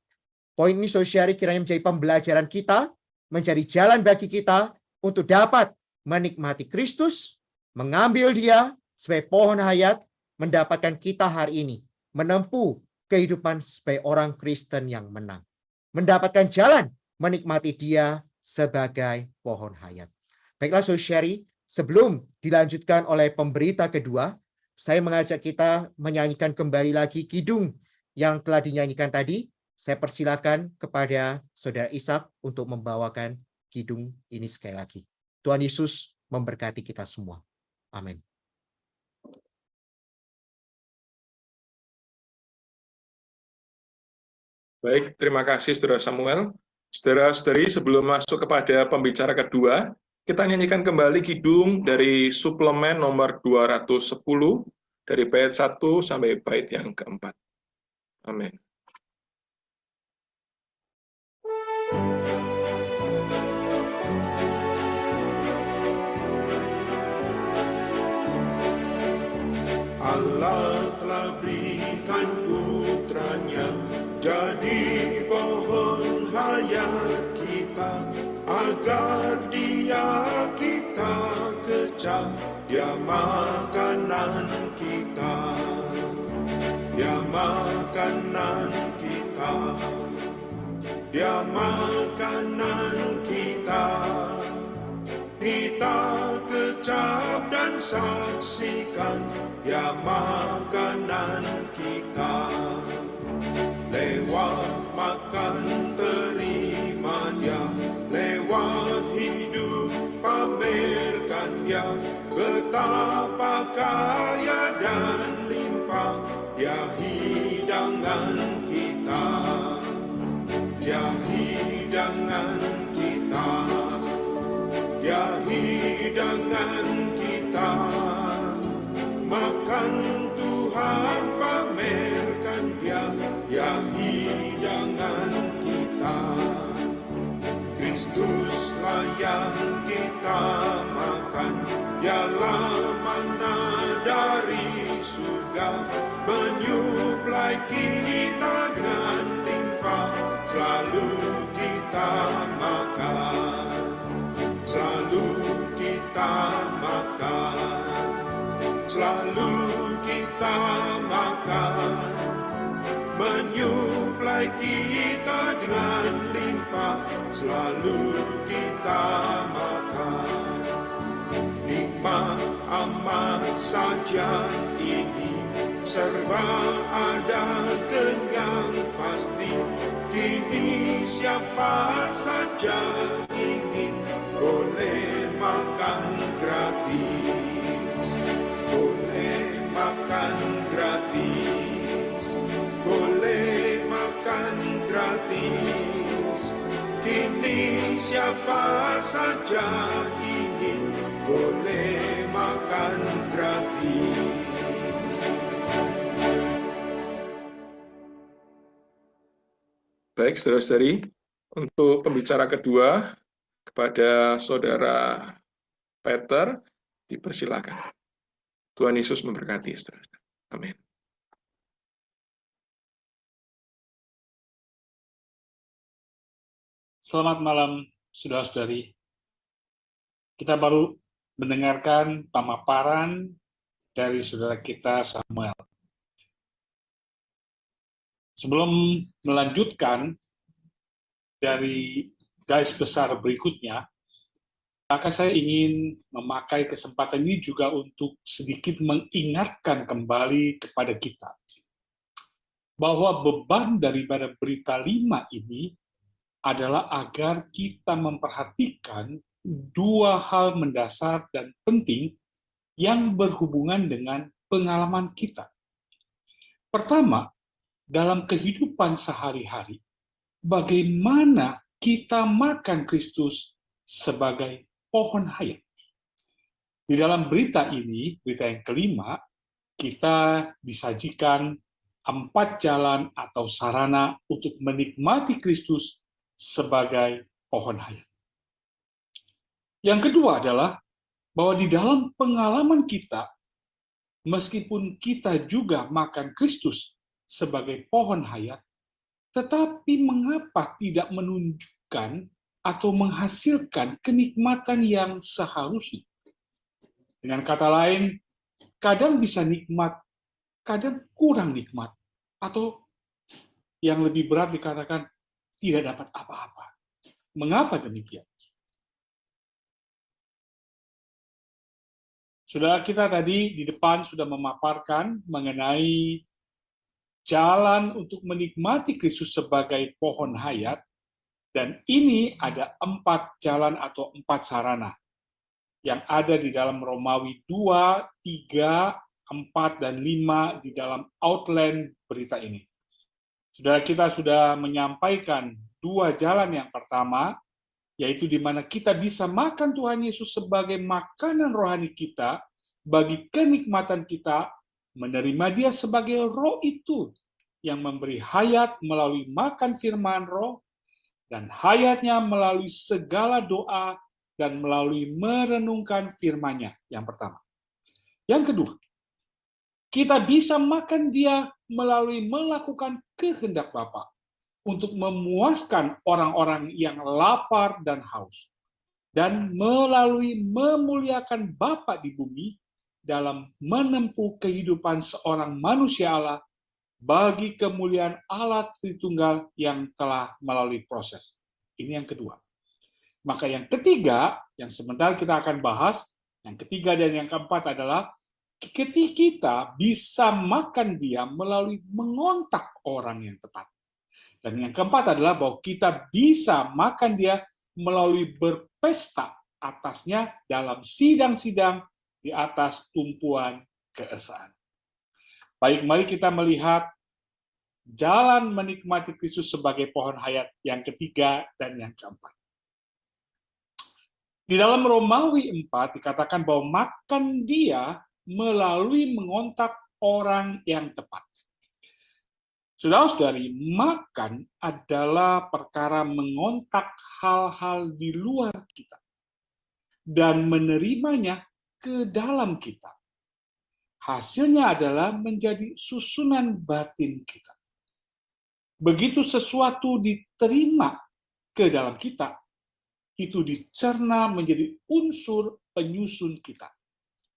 E: Poin ini saudari kiranya menjadi pembelajaran kita, menjadi jalan bagi kita untuk dapat menikmati Kristus, mengambil Dia sebagai pohon hayat, mendapatkan kita hari ini menempuh kehidupan sebagai orang Kristen yang menang. Mendapatkan jalan menikmati Dia sebagai pohon hayat. Baiklah saudari, sebelum dilanjutkan oleh pemberita kedua, saya mengajak kita menyanyikan kembali lagi kidung yang telah dinyanyikan tadi. Saya persilakan kepada Saudara Ishak untuk membawakan kidung ini sekali lagi. Tuhan Yesus memberkati kita semua. Amin.
B: Baik, terima kasih Saudara Samuel. Saudara-saudari, sebelum masuk kepada pembicara kedua, kita nyanyikan kembali kidung dari suplemen nomor 210, dari bait 1 sampai bait yang keempat. Amin.
C: Allah telah berikan putranya jadi pohon hayat kita, agar Dia kita kecap, Dia makanan kita, Dia makanan kita, Dia makanan kita. Kita kecap dan saksikan Dia makanan kita. Lewat makan terima Dia, lewat hidup pamerkan Dia. Betapa kaya dan limpah Dia hidangan kita, Dia hidangan kita, Dia hidangan kita. Makan Tuhan, pamerkan Dia, Dia hidangan kita. Kristuslah yang kita makan, Dialah mana dari surga, menyuplai kita dengan limpah. Selalu kita makan, selalu kita makan, selalu kita makan, menyuplai kita dengan limpah. Selalu kita makan. Nikmat amat saja ini, serba ada kenyang pasti. Kini siapa saja ingin boleh makan gratis, boleh makan gratis, boleh makan gratis. saja ingin boleh makan gratis.
B: Baik, saudara-saudari, untuk pembicara kedua, kepada Saudara Peter, dipersilakan. Tuhan Yesus memberkati, saudara. Amin.
F: Selamat malam, saudara-saudari. Kita baru mendengarkan pemaparan dari saudara kita Samuel. Sebelum melanjutkan dari garis besar berikutnya, maka saya ingin memakai kesempatan ini juga untuk sedikit mengingatkan kembali kepada kita bahwa beban daripada berita 5 ini adalah agar kita memperhatikan dua hal mendasar dan penting yang berhubungan dengan pengalaman kita. Pertama, dalam kehidupan sehari-hari, bagaimana kita makan Kristus sebagai pohon hayat. Di dalam berita ini, berita yang kelima, kita disajikan 4 jalan atau sarana untuk menikmati Kristus sebagai pohon hayat. Yang kedua adalah bahwa di dalam pengalaman kita, meskipun kita juga makan Kristus sebagai pohon hayat, tetapi mengapa tidak menunjukkan atau menghasilkan kenikmatan yang seharusnya? Dengan kata lain, kadang bisa nikmat, kadang kurang nikmat, atau yang lebih berat dikatakan tidak dapat apa-apa. Mengapa demikian? Saudara kita tadi di depan sudah memaparkan mengenai jalan untuk menikmati Kristus sebagai pohon hayat, dan ini ada 4 jalan atau 4 sarana yang ada di dalam Romawi 2, 3, 4, dan 5 di dalam outline berita ini. Saudara kita sudah menyampaikan 2 jalan yang pertama, yaitu di mana kita bisa makan Tuhan Yesus sebagai makanan rohani kita, bagi kenikmatan kita, menerima Dia sebagai Roh itu yang memberi hayat melalui makan firman Roh, dan hayatnya melalui segala doa dan melalui merenungkan firman-Nya, yang pertama. Yang kedua, kita bisa makan Dia melalui melakukan kehendak Bapa untuk memuaskan orang-orang yang lapar dan haus, dan melalui memuliakan Bapa di bumi dalam menempuh kehidupan seorang manusia Allah bagi kemuliaan Allah Tritunggal yang telah melalui proses. Ini yang kedua. Maka yang ketiga, yang sebentar kita akan bahas, yang ketiga dan yang keempat adalah ketika kita bisa makan Dia melalui mengontak orang yang tepat. Dan yang keempat adalah bahwa kita bisa makan Dia melalui berpesta atasnya dalam sidang-sidang di atas tumpuan keesaan. Baik, mari kita melihat jalan menikmati Kristus sebagai pohon hayat yang ketiga dan yang keempat. Di dalam Romawi 4 dikatakan bahwa makan Dia melalui mengontak orang yang tepat. Saudara-saudari, makan adalah perkara mengontak hal-hal di luar kita dan menerimanya ke dalam kita. Hasilnya adalah menjadi susunan batin kita. Begitu sesuatu diterima ke dalam kita, itu dicerna menjadi unsur penyusun kita,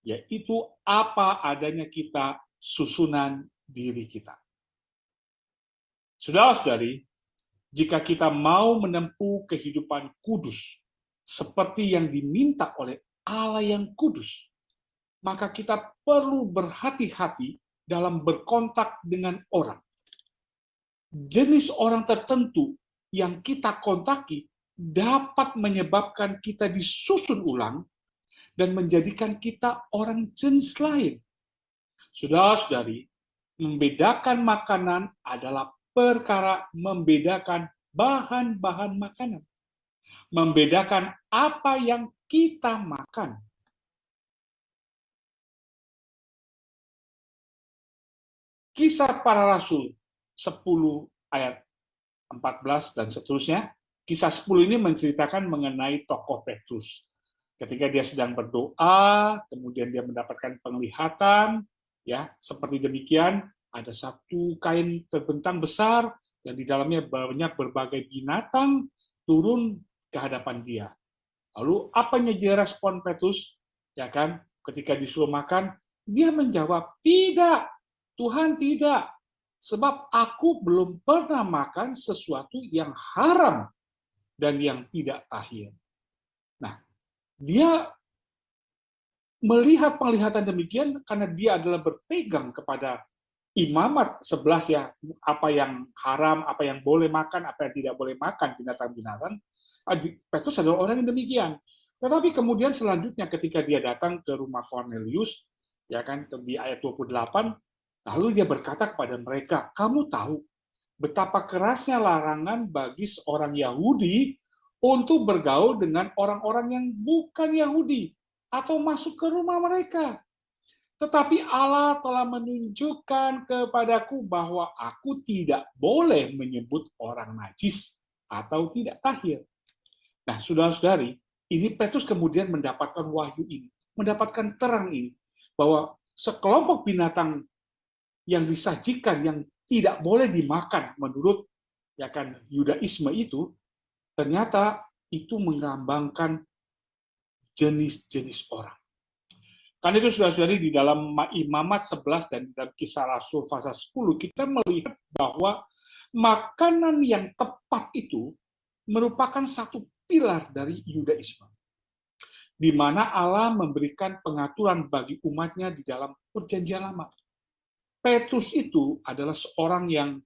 F: yaitu apa adanya kita, susunan diri kita. Saudara-saudari, jika kita mau menempuh kehidupan kudus, seperti yang diminta oleh Allah yang kudus, maka kita perlu berhati-hati dalam berkontak dengan orang. Jenis orang tertentu yang kita kontaki dapat menyebabkan kita disusun ulang dan menjadikan kita orang jenis lain. Saudara-saudari, membedakan makanan adalah perkara membedakan bahan-bahan makanan. membedakan apa yang kita makan. Kisah Para Rasul 10 ayat 14 dan seterusnya. Kisah 10 ini menceritakan mengenai tokoh Petrus. Ketika dia sedang berdoa, kemudian dia mendapatkan penglihatan, ya, seperti demikian, ada satu kain terbentang besar dan di dalamnya banyak berbagai binatang turun ke hadapan dia. Lalu apa yang jadi respon Petrus? Ya kan, ketika disuruh makan, dia menjawab, "Tidak, Tuhan, tidak. Sebab aku belum pernah makan sesuatu yang haram dan yang tidak tahir." Nah, dia melihat penglihatan demikian karena dia adalah berpegang kepada imamat 11 ya, apa yang haram, apa yang boleh makan, apa yang tidak boleh makan binatang-binatang. Petrus adalah orang yang demikian. Tetapi kemudian selanjutnya ketika dia datang ke rumah Cornelius, ya kan, di ayat 28, lalu dia berkata kepada mereka, "Kamu tahu betapa kerasnya larangan bagi seorang Yahudi untuk bergaul dengan orang-orang yang bukan Yahudi atau masuk ke rumah mereka. Tetapi Allah telah menunjukkan kepadaku bahwa aku tidak boleh menyebut orang najis atau tidak tahir." Nah, saudara-saudari, ini Petrus kemudian mendapatkan wahyu ini, mendapatkan terang ini, bahwa sekelompok binatang yang disajikan yang tidak boleh dimakan menurut ya kan Yudaisme itu, ternyata itu melambangkan jenis-jenis orang. Karena itu saudara-saudari, di dalam Imamat 11 dan dalam Kisah Rasul pasal 10, kita melihat bahwa makanan yang tepat itu merupakan satu pilar dari Yudaisme, di mana Allah memberikan pengaturan bagi umatnya di dalam Perjanjian Lama. Petrus itu adalah seorang yang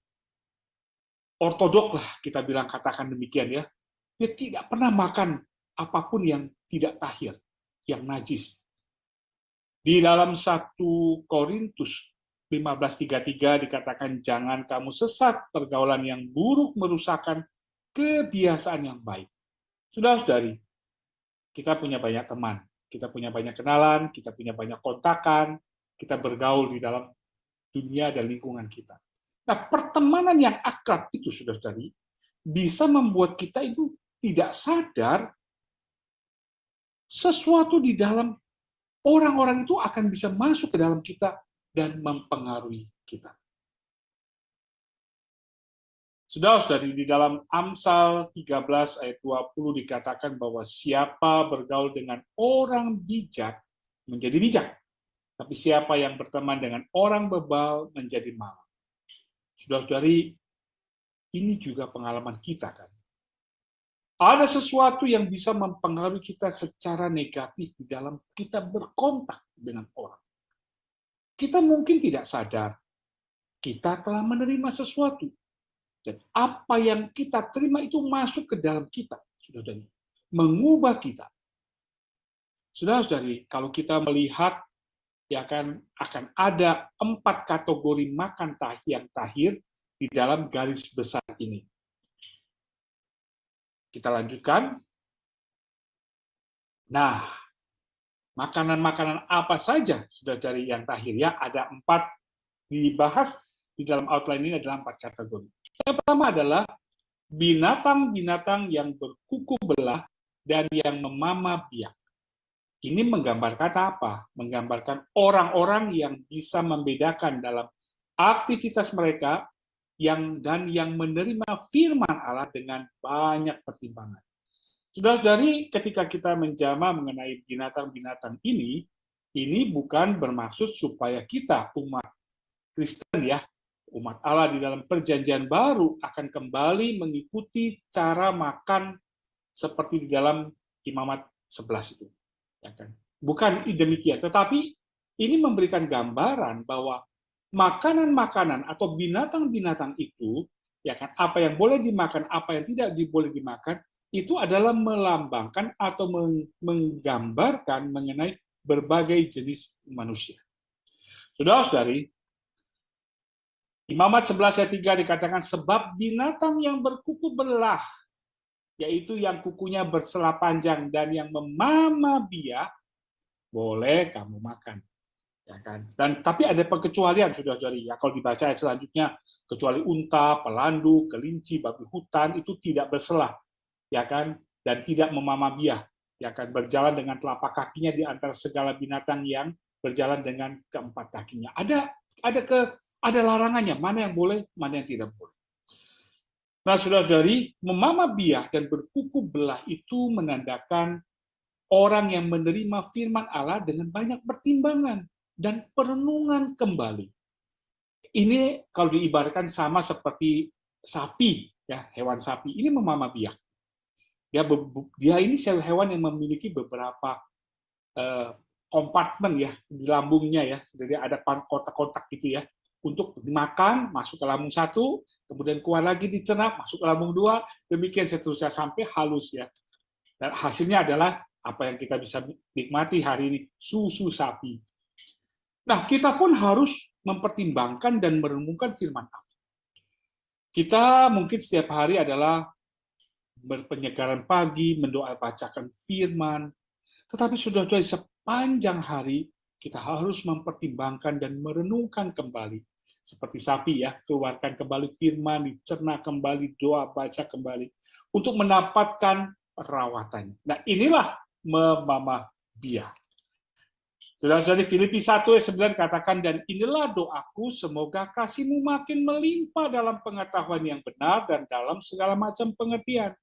F: ortodok lah, kita bilang, katakan demikian ya. Dia tidak pernah makan apapun yang tidak tahir, yang najis. Di dalam 1 Korintus 15:33 dikatakan, "Jangan kamu sesat, pergaulan yang buruk merusakkan kebiasaan yang baik." Saudara-saudari, kita punya banyak teman, kita punya banyak kenalan, kita punya banyak kontakan, kita bergaul di dalam dunia dan lingkungan kita. Nah, pertemanan yang akrab itu, saudara-saudari, bisa membuat kita itu tidak sadar sesuatu di dalam orang-orang itu akan bisa masuk ke dalam kita dan mempengaruhi kita. Saudara-saudari, di dalam Amsal 13 ayat 20 dikatakan bahwa siapa bergaul dengan orang bijak menjadi bijak, tapi siapa yang berteman dengan orang bebal menjadi malang. Saudara-saudari, ini juga pengalaman kita kan. Ada sesuatu yang bisa mempengaruhi kita secara negatif di dalam kita berkontak dengan orang. Kita mungkin tidak sadar, kita telah menerima sesuatu. Dan apa yang kita terima itu masuk ke dalam kita, saudara-saudari, mengubah kita. Saudara-saudari, kalau kita melihat, ya kan, akan ada 4 kategori makan yang tahir di dalam garis besar ini. Kita lanjutkan. Nah, makanan-makanan apa saja saudara-saudari yang tahir ya? Ada 4 dibahas di dalam outline ini, adalah 4 kategori. Yang pertama adalah binatang-binatang yang berkuku belah dan yang memama biak. Ini menggambarkan apa? Menggambarkan orang-orang yang bisa membedakan dalam aktivitas mereka yang menerima firman Allah dengan banyak pertimbangan. Saudara-saudari, ketika kita menjama mengenai binatang-binatang ini bukan bermaksud supaya kita umat Kristen ya, umat Allah di dalam Perjanjian Baru akan kembali mengikuti cara makan seperti di dalam Imamat 11 itu. Ya kan? Bukan demikian, tetapi ini memberikan gambaran bahwa makanan-makanan atau binatang-binatang itu, ya kan, apa yang boleh dimakan, apa yang tidak boleh dimakan, itu adalah melambangkan atau menggambarkan mengenai berbagai jenis manusia. Saudara-saudari, Imamat 11 ayat 3 dikatakan, sebab binatang yang berkuku belah yaitu yang kukunya bersela panjang dan yang memama biak, boleh kamu makan. Ya kan? Dan tapi ada pengecualian, saudara-saudari. Ya, kalau dibaca ayat selanjutnya, kecuali unta, pelandu, kelinci, babi hutan itu tidak bersela, ya kan? Dan tidak memama biak, ya kan? Berjalan dengan telapak kakinya di antara segala binatang yang berjalan dengan keempat kakinya. Ada larangannya, mana yang boleh, mana yang tidak boleh. Nah, saudara-saudari, memama biak dan berkuku belah itu menandakan orang yang menerima firman Allah dengan banyak pertimbangan dan perenungan kembali. Ini kalau diibaratkan sama seperti sapi, ya, hewan sapi. Ini memama biak. Dia ini hewan yang memiliki beberapa kompartemen ya di lambungnya ya. Jadi ada kotak-kotak gitu ya. Untuk dimakan, masuk ke lambung satu, kemudian keluar lagi dicerna, masuk ke lambung dua, demikian seterusnya sampai halus ya. Dan hasilnya adalah apa yang kita bisa nikmati hari ini, susu sapi. Nah, kita pun harus mempertimbangkan dan merenungkan firman Allah. Kita mungkin setiap hari adalah berpenyegaran pagi, mendoa bacakan firman, tetapi sudah sepanjang hari kita harus mempertimbangkan dan merenungkan kembali. Seperti sapi ya, keluarkan kembali firman, dicerna kembali, doa baca kembali, untuk mendapatkan perawatannya. Nah, inilah memama biak. Saudara-saudari, Filipi 1 ayat 9 katakan, dan inilah doaku, semoga kasihmu makin melimpah dalam pengetahuan yang benar dan dalam segala macam pengertian,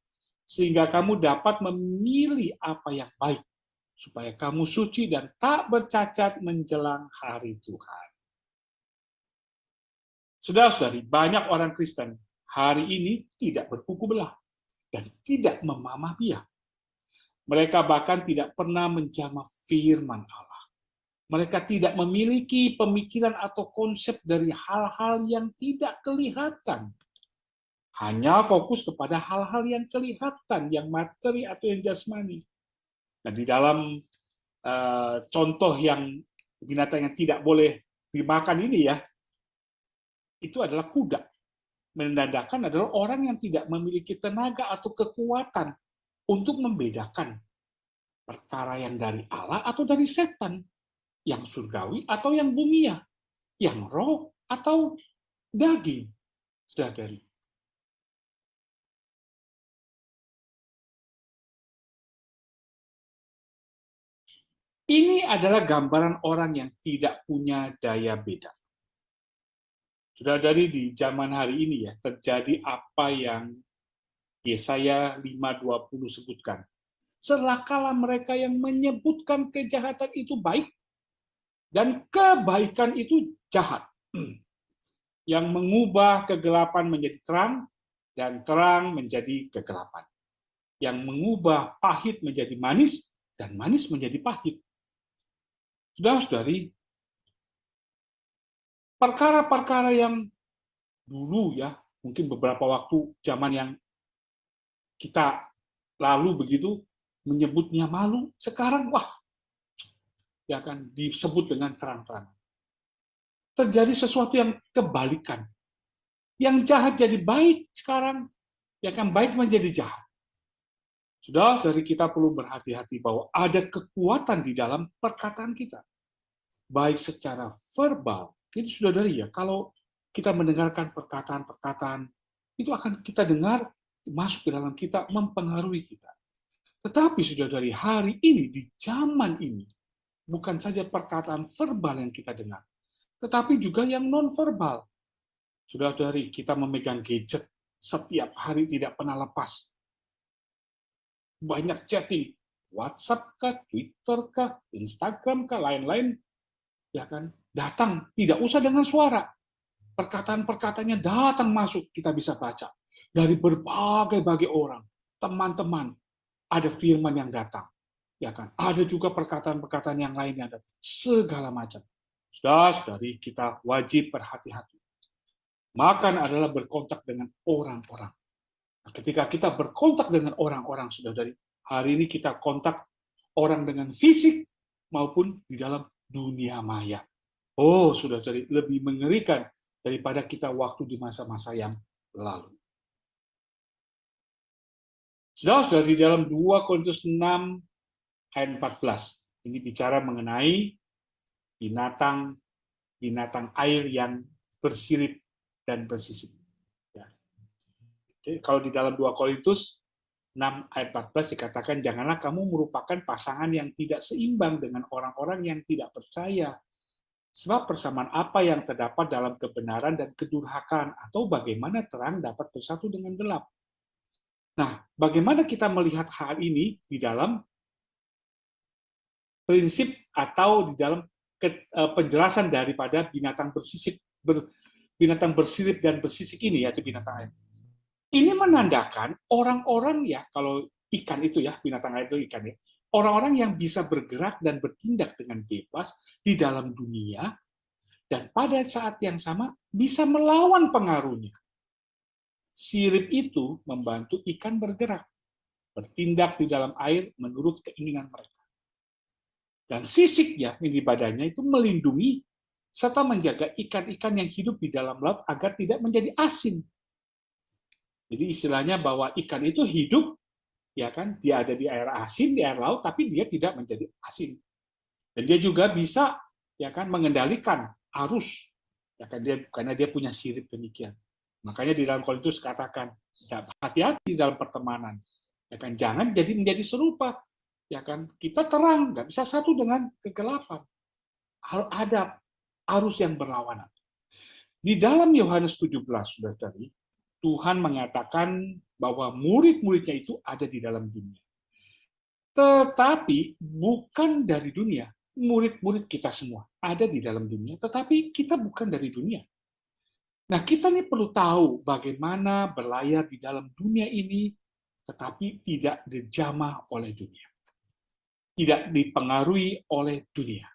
F: sehingga kamu dapat memilih apa yang baik, supaya kamu suci dan tak bercacat menjelang hari Tuhan. Saudara-saudari, banyak orang Kristen hari ini tidak berkuku belah dan tidak memamah biak. Mereka bahkan tidak pernah menjamah firman Allah. Mereka tidak memiliki pemikiran atau konsep dari hal-hal yang tidak kelihatan. Hanya fokus kepada hal-hal yang kelihatan, yang materi atau yang jasmani. Nah, di dalam contoh yang binatang yang tidak boleh dimakan ini ya, itu adalah kuda. Menandakan adalah orang yang tidak memiliki tenaga atau kekuatan untuk membedakan perkara yang dari Allah atau dari setan, yang surgawi atau yang bumia, yang roh atau daging. Saudara-saudari. Ini adalah gambaran orang yang tidak punya daya beda. Saudara-saudari, di zaman hari ini ya, terjadi apa yang Yesaya 5:20 sebutkan. Celakalah mereka yang menyebutkan kejahatan itu baik, dan kebaikan itu jahat. Yang mengubah kegelapan menjadi terang, dan terang menjadi kegelapan. Yang mengubah pahit menjadi manis, dan manis menjadi pahit. Saudara-saudari, perkara-perkara yang dulu ya, mungkin beberapa waktu zaman yang kita lalu begitu, menyebutnya malu, sekarang wah, ya kan disebut dengan terang-terang. Terjadi sesuatu yang kebalikan. Yang jahat jadi baik sekarang, ya kan baik menjadi jahat. Sudah, dari kita perlu berhati-hati bahwa ada kekuatan di dalam perkataan kita. Baik secara verbal, itu sudah dari ya, kalau kita mendengarkan perkataan-perkataan, itu akan kita dengar, masuk ke dalam kita, mempengaruhi kita. Tetapi sudah dari hari ini, di zaman ini, bukan saja perkataan verbal yang kita dengar, tetapi juga yang non-verbal. Sudah dari kita memegang gadget, setiap hari tidak pernah lepas. Banyak chatting, WhatsApp kah, Twitter kah, Instagram kah, lain-lain, ya kan, datang, tidak usah dengan suara. Perkataan-perkataannya datang masuk, kita bisa baca. Dari berbagai orang, teman-teman, ada firman yang datang. Ya kan? Ada juga perkataan-perkataan yang lain yang datang. Segala macam. Saudari, kita wajib berhati-hati. Makan adalah berkontak dengan orang-orang. Nah, ketika kita berkontak dengan orang-orang, saudari, hari ini kita kontak orang dengan fisik maupun di dalam dunia maya. Oh, saudari, lebih mengerikan daripada kita waktu di masa-masa yang lalu. Saudara, di dalam 2 Korintus 6 ayat 14, ini bicara mengenai binatang air yang bersirip dan bersisip. Ya. Jadi, kalau di dalam 2 Korintus 6 ayat 14 dikatakan, janganlah kamu merupakan pasangan yang tidak seimbang dengan orang-orang yang tidak percaya. Sebab persamaan apa yang terdapat dalam kebenaran dan kedurhakaan, atau bagaimana terang dapat bersatu dengan gelap. Nah, bagaimana kita melihat hal ini di dalam prinsip atau di dalam penjelasan daripada binatang bersirip dan bersisik ini, yaitu binatang air. Ini menandakan orang-orang, ya, kalau ikan itu ya, binatang air itu ikan ya, orang-orang yang bisa bergerak dan bertindak dengan bebas di dalam dunia, dan pada saat yang sama bisa melawan pengaruhnya. Sirip itu membantu ikan bergerak, bertindak di dalam air menurut keinginan mereka. Dan sisiknya di badannya itu melindungi serta menjaga ikan-ikan yang hidup di dalam laut agar tidak menjadi asin. Jadi istilahnya bahwa ikan itu hidup, ya kan, dia ada di air asin, di air laut, tapi dia tidak menjadi asin. Dan dia juga bisa, ya kan, mengendalikan arus, ya kan, karena dia punya sirip demikian. Makanya di dalam Korintus katakan, hati-hati dalam pertemanan, ya kan, jangan menjadi serupa, ya kan, kita terang, nggak bisa satu dengan kegelapan. Ada arus yang berlawanan. Di dalam Yohanes 17, sudah tadi, Tuhan mengatakan bahwa murid-muridnya itu ada di dalam dunia. Tetapi bukan dari dunia. Murid-murid kita semua ada di dalam dunia, tetapi kita bukan dari dunia. Nah, kita nih perlu tahu bagaimana berlayar di dalam dunia ini, tetapi tidak dijamah oleh dunia. Tidak dipengaruhi oleh dunia.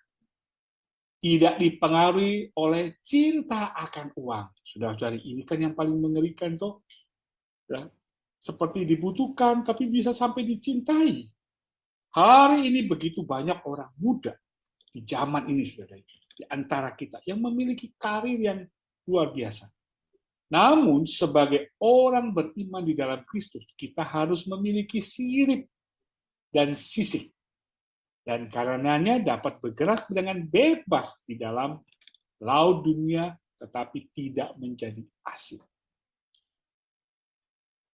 F: Tidak dipengaruhi oleh cinta akan uang. Saudara-saudari, ini kan yang paling mengerikan toh. Ya, seperti dibutuhkan, tapi bisa sampai dicintai. Hari ini begitu banyak orang muda di zaman ini, saudara, di antara kita yang memiliki karir yang luar biasa. Namun, sebagai orang beriman di dalam Kristus, kita harus memiliki sirip dan sisik. Dan karenanya dapat bergerak dengan bebas di dalam laut dunia, tetapi tidak menjadi asin.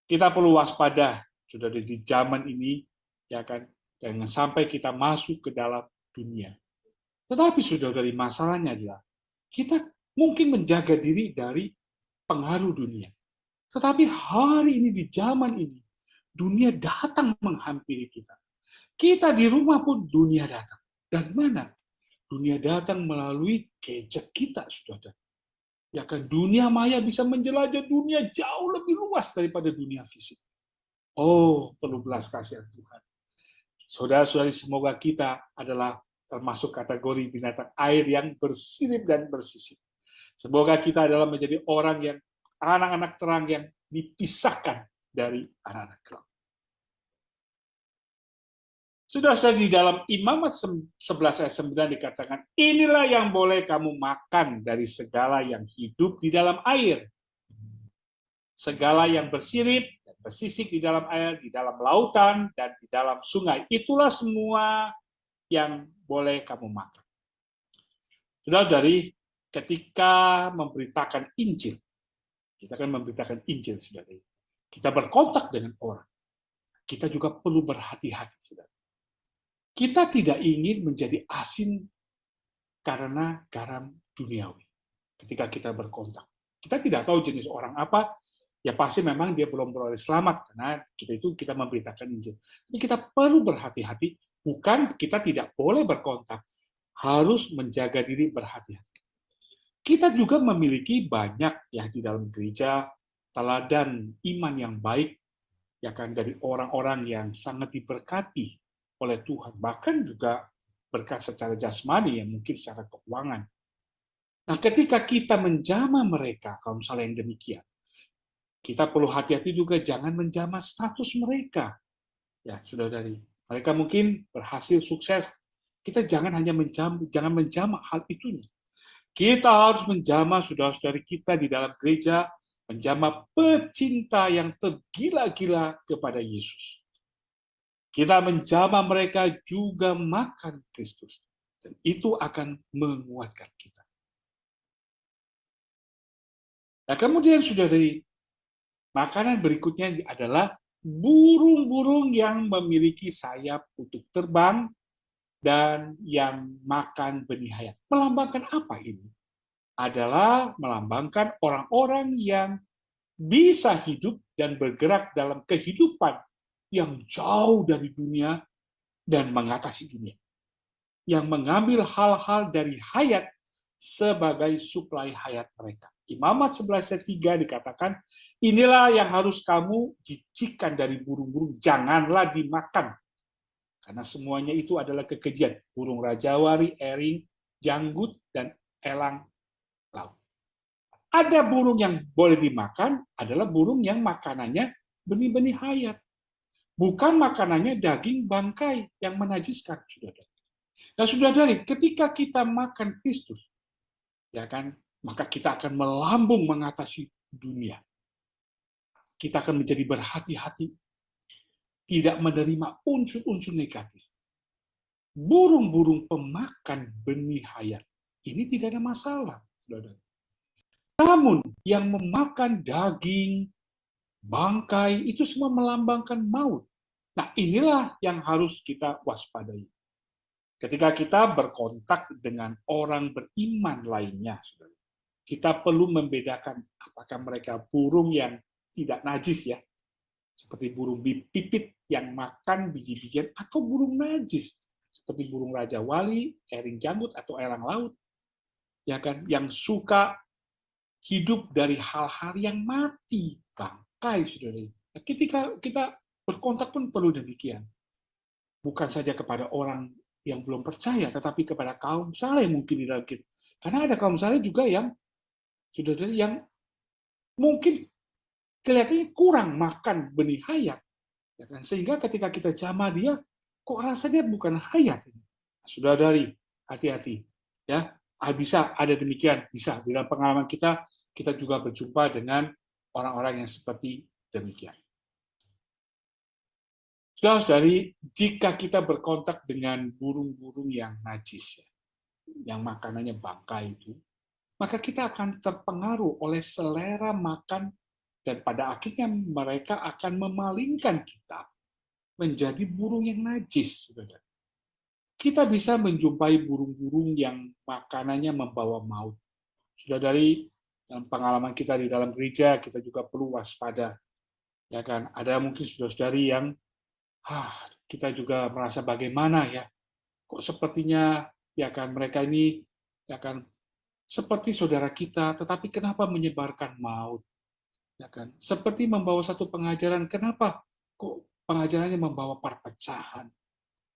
F: Kita perlu waspada, sudah di zaman ini, ya kan, jangan sampai kita masuk ke dalam dunia. Tetapi sudah dari masalahnya adalah kita mungkin menjaga diri dari pengaruh dunia. Tetapi hari ini di zaman ini, dunia datang menghampiri kita. Kita di rumah pun dunia datang. Dari mana? Dunia datang melalui gadget kita, saudara. Ya kan, dunia maya bisa menjelajah dunia jauh lebih luas daripada dunia fisik. Oh, perlu belas kasihan Tuhan. Saudara-saudari, semoga kita adalah termasuk kategori binatang air yang bersirip dan bersisip. Semoga kita adalah menjadi orang yang anak-anak terang yang dipisahkan dari anak-anak gelap. Sudah di dalam Imamat 11 ayat 9 dikatakan, inilah yang boleh kamu makan dari segala yang hidup di dalam air. Segala yang bersirip dan bersisik di dalam air, di dalam lautan, dan di dalam sungai. Itulah semua yang boleh kamu makan. Sudah dari ketika memberitakan Injil, kita akan memberitakan Injil, saudara. Kita berkontak dengan orang. Kita juga perlu berhati-hati, saudara. Kita tidak ingin menjadi asin karena garam duniawi. Ketika kita berkontak, kita tidak tahu jenis orang apa, ya pasti memang dia belum beroleh selamat, karena kita memberitakan Injil. Jadi kita perlu berhati-hati, bukan kita tidak boleh berkontak, harus menjaga diri berhati-hati. Kita juga memiliki banyak ya di dalam gereja teladan iman yang baik, ya kan, dari orang-orang yang sangat diberkati oleh Tuhan, bahkan juga berkat secara jasmani, yang mungkin secara keuangan. Nah, ketika kita menjamah mereka, kalau misalnya yang demikian, kita perlu hati-hati juga jangan menjamah status mereka. Ya, saudara-saudari, mereka mungkin berhasil sukses, kita jangan menjamah hal itunya. Kita harus menjamah saudara-saudari kita di dalam gereja, menjamah pecinta yang tergila-gila kepada Yesus. Kita menjamah mereka juga makan Kristus. Dan itu akan menguatkan kita. Nah, kemudian saudari, makanan berikutnya adalah burung-burung yang memiliki sayap untuk terbang dan yang makan benih hayat. Melambangkan apa ini? Adalah melambangkan orang-orang yang bisa hidup dan bergerak dalam kehidupan yang jauh dari dunia dan mengatasi dunia. Yang mengambil hal-hal dari hayat sebagai suplai hayat mereka. Imamat 11:3 dikatakan, inilah yang harus kamu jijikkan dari burung-burung, janganlah dimakan. Karena semuanya itu adalah kekejian. Burung rajawari, ering, janggut, dan elang laut. Ada burung yang boleh dimakan, adalah burung yang makanannya benih-benih hayat. Bukan makanannya daging bangkai yang menajiskan, saudara. Nah, saudara, ketika kita makan Kristus, ya kan, maka kita akan melambung mengatasi dunia. Kita akan menjadi berhati-hati, tidak menerima unsur-unsur negatif. Burung-burung pemakan benih hayat, ini tidak ada masalah, saudara. Namun, yang memakan daging, bangkai, itu semua melambangkan maut. Nah, inilah yang harus kita waspadai. Ketika kita berkontak dengan orang beriman lainnya, saudara, kita perlu membedakan apakah mereka burung yang tidak najis, ya, seperti burung pipit yang makan biji-bijian, atau burung najis, seperti burung rajawali, ering janggut, atau elang laut, ya kan, yang suka hidup dari hal-hal yang mati, bangkai, saudara. Nah, ketika kita berkontak pun perlu demikian. Bukan saja kepada orang yang belum percaya, tetapi kepada kaum saleh mungkin di dalam kita. Karena ada kaum saleh juga yang, saudara, yang mungkin kelihatannya kurang makan benih hayat. Ya kan? Sehingga ketika kita jamah dia, kok rasanya bukan hayat. Saudara-saudari, hati-hati. Ya, bisa ada demikian, bisa. Di dalam pengalaman kita juga berjumpa dengan orang-orang yang seperti demikian. Saudara-saudari, jika kita berkontak dengan burung-burung yang najis, yang makanannya bangkai itu, maka kita akan terpengaruh oleh selera makan, dan pada akhirnya mereka akan memalingkan kita menjadi burung yang najis. Saudara. Kita bisa menjumpai burung-burung yang makanannya membawa maut. Saudara-saudari, dalam pengalaman kita di dalam gereja, kita juga perlu waspada. Ya kan, ada mungkin saudara-saudari yang kita juga merasa bagaimana ya, kok sepertinya ya kan mereka ini ya kan seperti saudara kita, tetapi kenapa menyebarkan maut? Ya kan, seperti membawa satu pengajaran, kenapa kok pengajarannya membawa perpecahan?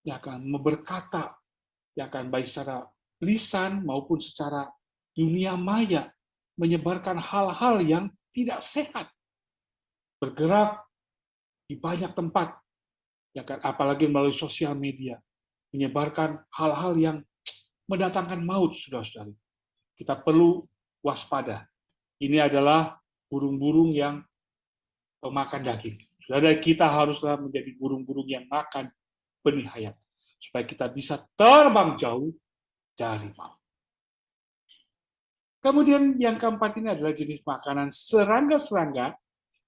F: Ya kan, berkata ya kan baik secara lisan maupun secara dunia maya, menyebarkan hal-hal yang tidak sehat, bergerak di banyak tempat, ya kan, apalagi melalui sosial media, menyebarkan hal-hal yang mendatangkan maut, saudara-saudari. Kita perlu waspada. Ini adalah burung-burung yang pemakan daging. Saudara, kita haruslah menjadi burung-burung yang makan benih hayat, supaya kita bisa terbang jauh dari maut. Kemudian yang keempat ini adalah jenis makanan serangga-serangga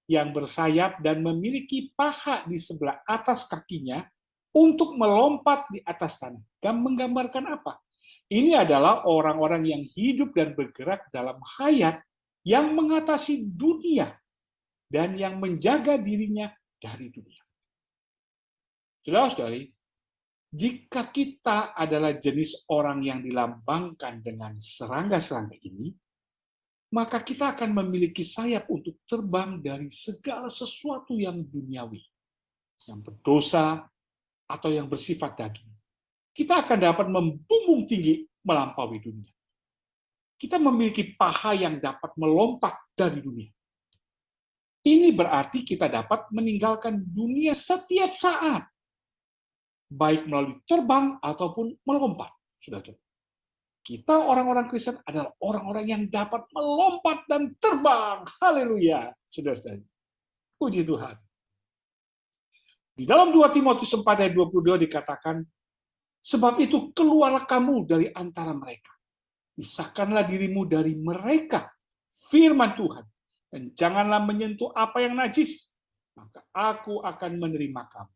F: yang bersayap dan memiliki paha di sebelah atas kakinya untuk melompat di atas tanah. Dan menggambarkan apa? Ini adalah orang-orang yang hidup dan bergerak dalam hayat yang mengatasi dunia dan yang menjaga dirinya dari dunia. Saudara-saudari, jika kita adalah jenis orang yang dilambangkan dengan serangga-serangga ini, maka kita akan memiliki sayap untuk terbang dari segala sesuatu yang duniawi, yang berdosa, atau yang bersifat daging. Kita akan dapat membumbung tinggi melampaui dunia. Kita memiliki paha yang dapat melompat dari dunia. Ini berarti kita dapat meninggalkan dunia setiap saat, baik melalui terbang ataupun melompat. Saudara, kita orang-orang Kristen adalah orang-orang yang dapat melompat dan terbang. Haleluya, saudara-saudara. Puji Tuhan. Di dalam 2 Timotius 4 ayat 22 dikatakan, sebab itu keluarlah kamu dari antara mereka. Pisahkanlah dirimu dari mereka, firman Tuhan. Dan janganlah menyentuh apa yang najis, maka aku akan menerima kamu.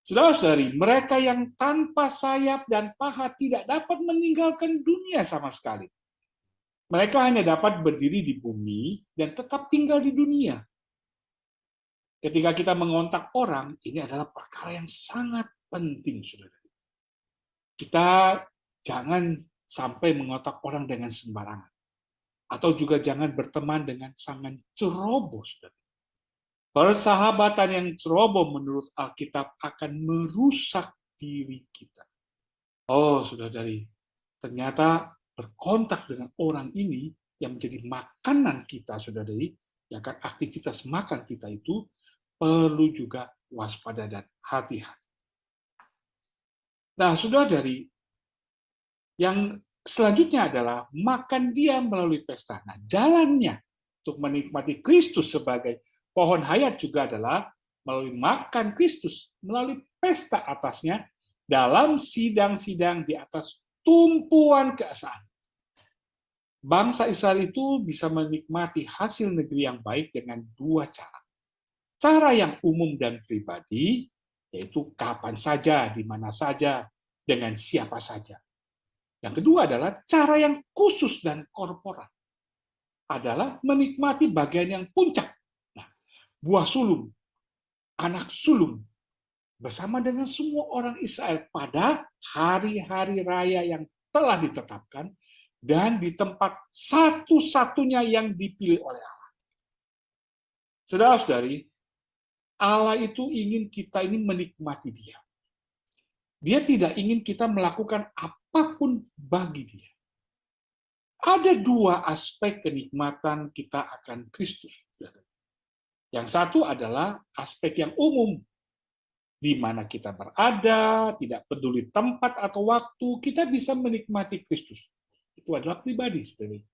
F: Saudara-saudari, mereka yang tanpa sayap dan paha tidak dapat meninggalkan dunia sama sekali. Mereka hanya dapat berdiri di bumi dan tetap tinggal di dunia. Ketika kita mengontak orang, ini adalah perkara yang sangat penting, saudara. Kita jangan sampai mengontak orang dengan sembarangan. Atau juga jangan berteman dengan sangat ceroboh, saudara. Persahabatan yang ceroboh menurut Alkitab akan merusak diri kita. Oh, saudari, ternyata berkontak dengan orang ini yang menjadi makanan kita, saudari, ya kan, aktivitas makan kita itu perlu juga waspada dan hati-hati. Nah, saudari, yang selanjutnya adalah makan dia melalui pesta. Nah, jalannya untuk menikmati Kristus sebagai pohon hayat juga adalah melalui makan Kristus, melalui pesta atasnya, dalam sidang-sidang di atas tumpuan keesaan. Bangsa Israel itu bisa menikmati hasil negeri yang baik dengan dua cara. Cara yang umum dan pribadi, yaitu kapan saja, di mana saja, dengan siapa saja. Yang kedua adalah cara yang khusus dan korporat, adalah menikmati bagian yang puncak. Buah sulung, anak sulung, bersama dengan semua orang Israel pada hari-hari raya yang telah ditetapkan dan di tempat satu-satunya yang dipilih oleh Allah. Saudara-saudari, Allah itu ingin kita ini menikmati Dia. Dia tidak ingin kita melakukan apapun bagi Dia. Ada dua aspek kenikmatan kita akan Kristus. Yang satu adalah aspek yang umum, di mana kita berada, tidak peduli tempat atau waktu, kita bisa menikmati Kristus. Itu adalah pribadi, sebenarnya.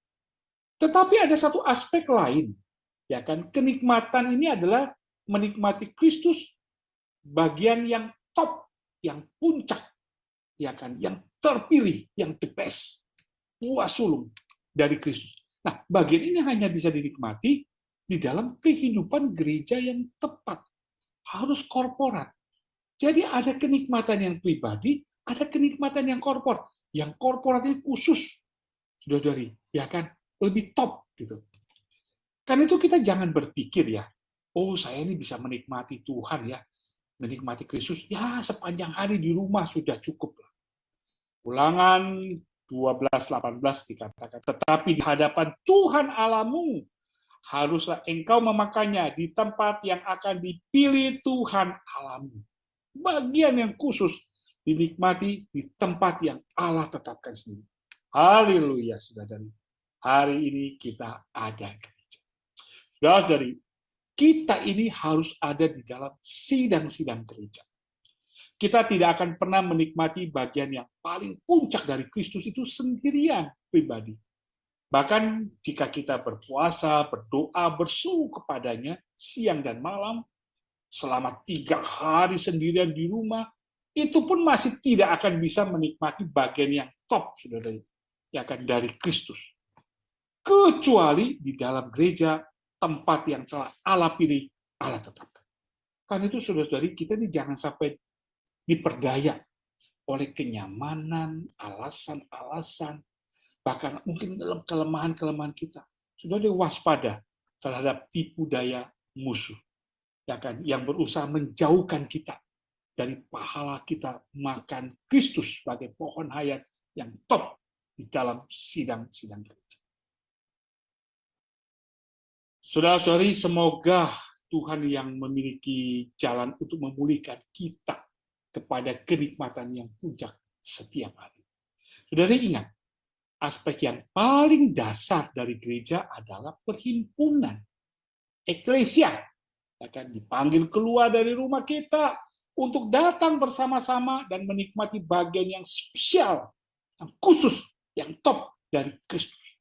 F: Tetapi ada satu aspek lain, ya kan? Kenikmatan ini adalah menikmati Kristus bagian yang top, yang puncak, ya kan? Yang terpilih, yang the best, buah sulung dari Kristus. Nah, bagian ini hanya bisa dinikmati di dalam kehidupan gereja yang tepat. Harus korporat. Jadi ada kenikmatan yang pribadi, ada kenikmatan yang korporat. Yang korporatnya khusus, saudari, ya kan, lebih top gitu. Kan itu kita jangan berpikir ya, oh saya ini bisa menikmati Tuhan ya, menikmati Kristus ya sepanjang hari di rumah sudah cukup. Ulangan 12:18 dikatakan, tetapi di hadapan Tuhan Allahmu haruslah engkau memakannya di tempat yang akan dipilih Tuhan Allahmu. Bagian yang khusus dinikmati di tempat yang Allah tetapkan sendiri. Haleluya, saudara. Hari ini kita ada gereja. Saudara, kita ini harus ada di dalam sidang-sidang gereja. Kita tidak akan pernah menikmati bagian yang paling puncak dari Kristus itu sendirian pribadi. Bahkan jika kita berpuasa, berdoa, berseru kepadanya siang dan malam, selama 3 hari sendirian di rumah, itu pun masih tidak akan bisa menikmati bagian yang top, saudara, ya kan, dari Kristus. Kecuali di dalam gereja, tempat yang telah Allah pilih, Allah tetapkan. Kan itu, saudara-saudari, kita ini jangan sampai diperdaya oleh kenyamanan, alasan-alasan, bahkan mungkin dalam kelemahan-kelemahan kita. Sudah waspada terhadap tipu daya musuh, ya kan, yang berusaha menjauhkan kita dari pahala kita makan Kristus sebagai pohon hayat yang top di dalam sidang-sidang gereja. Saudara-saudari, semoga Tuhan yang memiliki jalan untuk memulihkan kita kepada kenikmatan yang puncak setiap hari. Saudara ingat, aspek yang paling dasar dari gereja adalah perhimpunan, eklesia, akan dipanggil keluar dari rumah kita untuk datang bersama-sama dan menikmati bagian yang spesial, yang khusus, yang top dari Kristus.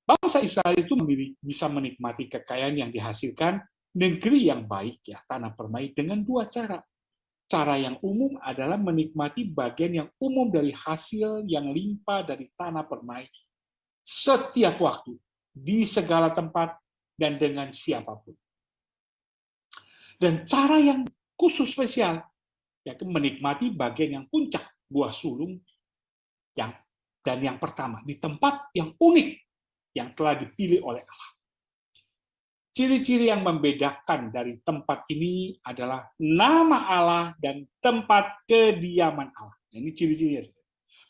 F: Bangsa Israel itu bisa menikmati kekayaan yang dihasilkan negeri yang baik, ya, tanah permai, dengan dua cara. Cara yang umum adalah menikmati bagian yang umum dari hasil yang limpah dari tanah permai setiap waktu, di segala tempat, dan dengan siapapun. Dan cara yang khusus spesial, yaitu menikmati bagian yang puncak, buah sulung, dan yang pertama, di tempat yang unik, yang telah dipilih oleh Allah. Ciri-ciri yang membedakan dari tempat ini adalah nama Allah dan tempat kediaman Allah. Ini ciri-cirinya.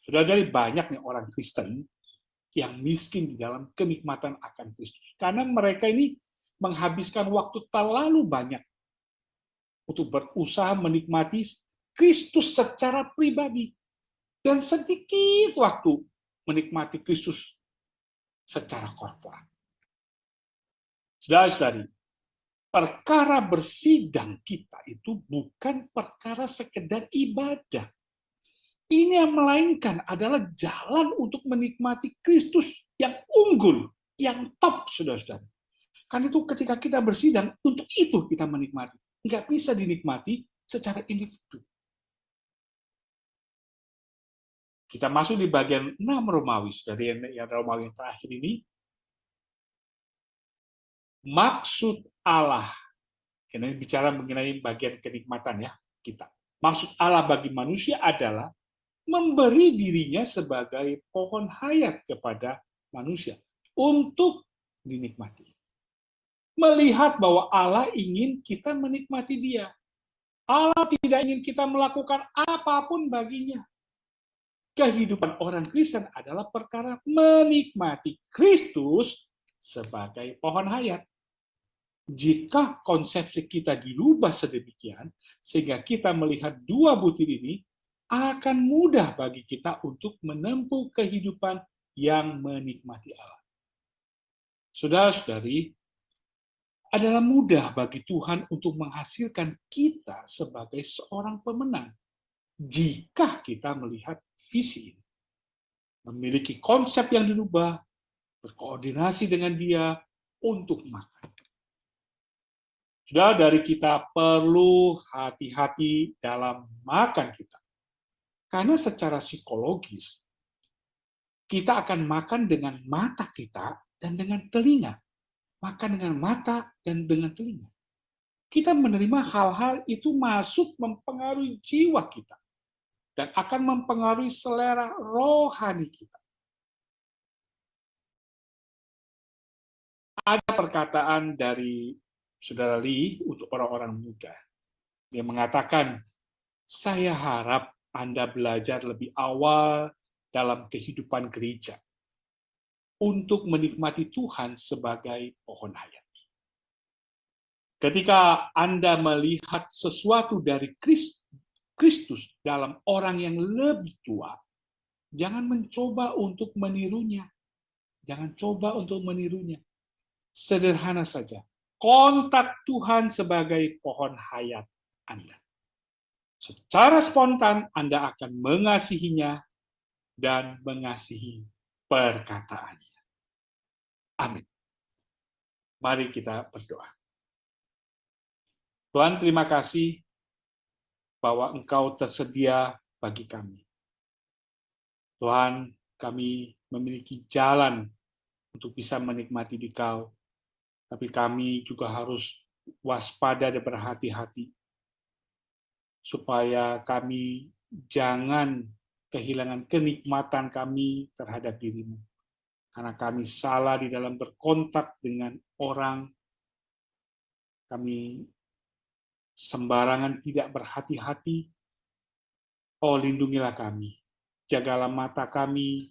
F: Sudah jadi banyak nih orang Kristen yang miskin di dalam kenikmatan akan Kristus. Karena mereka ini menghabiskan waktu terlalu banyak untuk berusaha menikmati Kristus secara pribadi. Dan sedikit waktu menikmati Kristus secara korporat. Saudara-saudari, perkara bersidang kita itu bukan perkara sekedar ibadah. Ini yang melainkan adalah jalan untuk menikmati Kristus yang unggul, yang top, saudara-saudara. Karena itu ketika kita bersidang, untuk itu kita menikmati. Nggak bisa dinikmati secara individu. Kita masuk di bagian 6 Romawi, dari yang Romawi yang terakhir ini. Maksud Allah, ini bicara mengenai bagian kenikmatan ya kita. Maksud Allah bagi manusia adalah memberi dirinya sebagai pohon hayat kepada manusia untuk dinikmati. Melihat bahwa Allah ingin kita menikmati Dia. Allah tidak ingin kita melakukan apapun baginya. Kehidupan orang Kristen adalah perkara menikmati Kristus sebagai pohon hayat. Jika konsepsi kita dirubah sedemikian, sehingga kita melihat dua butir ini, akan mudah bagi kita untuk menempuh kehidupan yang menikmati Allah. Saudara-saudari, adalah mudah bagi Tuhan untuk menghasilkan kita sebagai seorang pemenang, jika kita melihat visi ini. Memiliki konsep yang dirubah, berkoordinasi dengan Dia untuk makan. Sudah, dari kita perlu hati-hati dalam makan kita. Karena secara psikologis, kita akan makan dengan mata kita dan dengan telinga. Makan dengan mata dan dengan telinga. Kita menerima hal-hal itu masuk mempengaruhi jiwa kita. Dan akan mempengaruhi selera rohani kita. Ada perkataan dari Saudara Lee untuk orang-orang muda. Dia mengatakan, saya harap Anda belajar lebih awal dalam kehidupan gereja untuk menikmati Tuhan sebagai pohon hayat. Ketika Anda melihat sesuatu dari Kristus dalam orang yang lebih tua, jangan mencoba untuk menirunya. Jangan coba untuk menirunya. Sederhana saja. Kontak Tuhan sebagai pohon hayat Anda. Secara spontan Anda akan mengasihinya dan mengasihi perkataannya. Amin. Mari kita berdoa. Tuhan, terima kasih bahwa Engkau tersedia bagi kami. Tuhan, kami memiliki jalan untuk bisa menikmati Dikau. Tapi kami juga harus waspada dan berhati-hati supaya kami jangan kehilangan kenikmatan kami terhadap diri-Mu. Karena kami salah di dalam berkontak dengan orang, kami sembarangan tidak berhati-hati. Oh, lindungilah kami. Jagalah mata kami,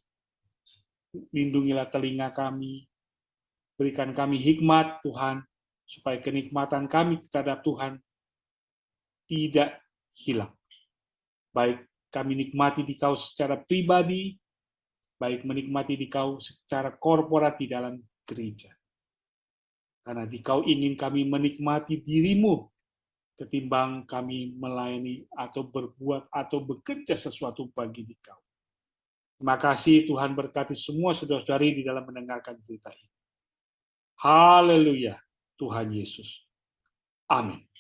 F: lindungilah telinga kami, berikan kami hikmat, Tuhan, supaya kenikmatan kami terhadap Tuhan tidak hilang. Baik kami nikmati Dikau secara pribadi, baik menikmati Dikau secara korporat di dalam gereja. Karena Dikau ingin kami menikmati diri-Mu, ketimbang kami melayani atau berbuat atau bekerja sesuatu bagi Dikau. Terima kasih, Tuhan berkati semua saudara-saudari di dalam mendengarkan cerita ini. Haleluya, Tuhan Yesus. Amin.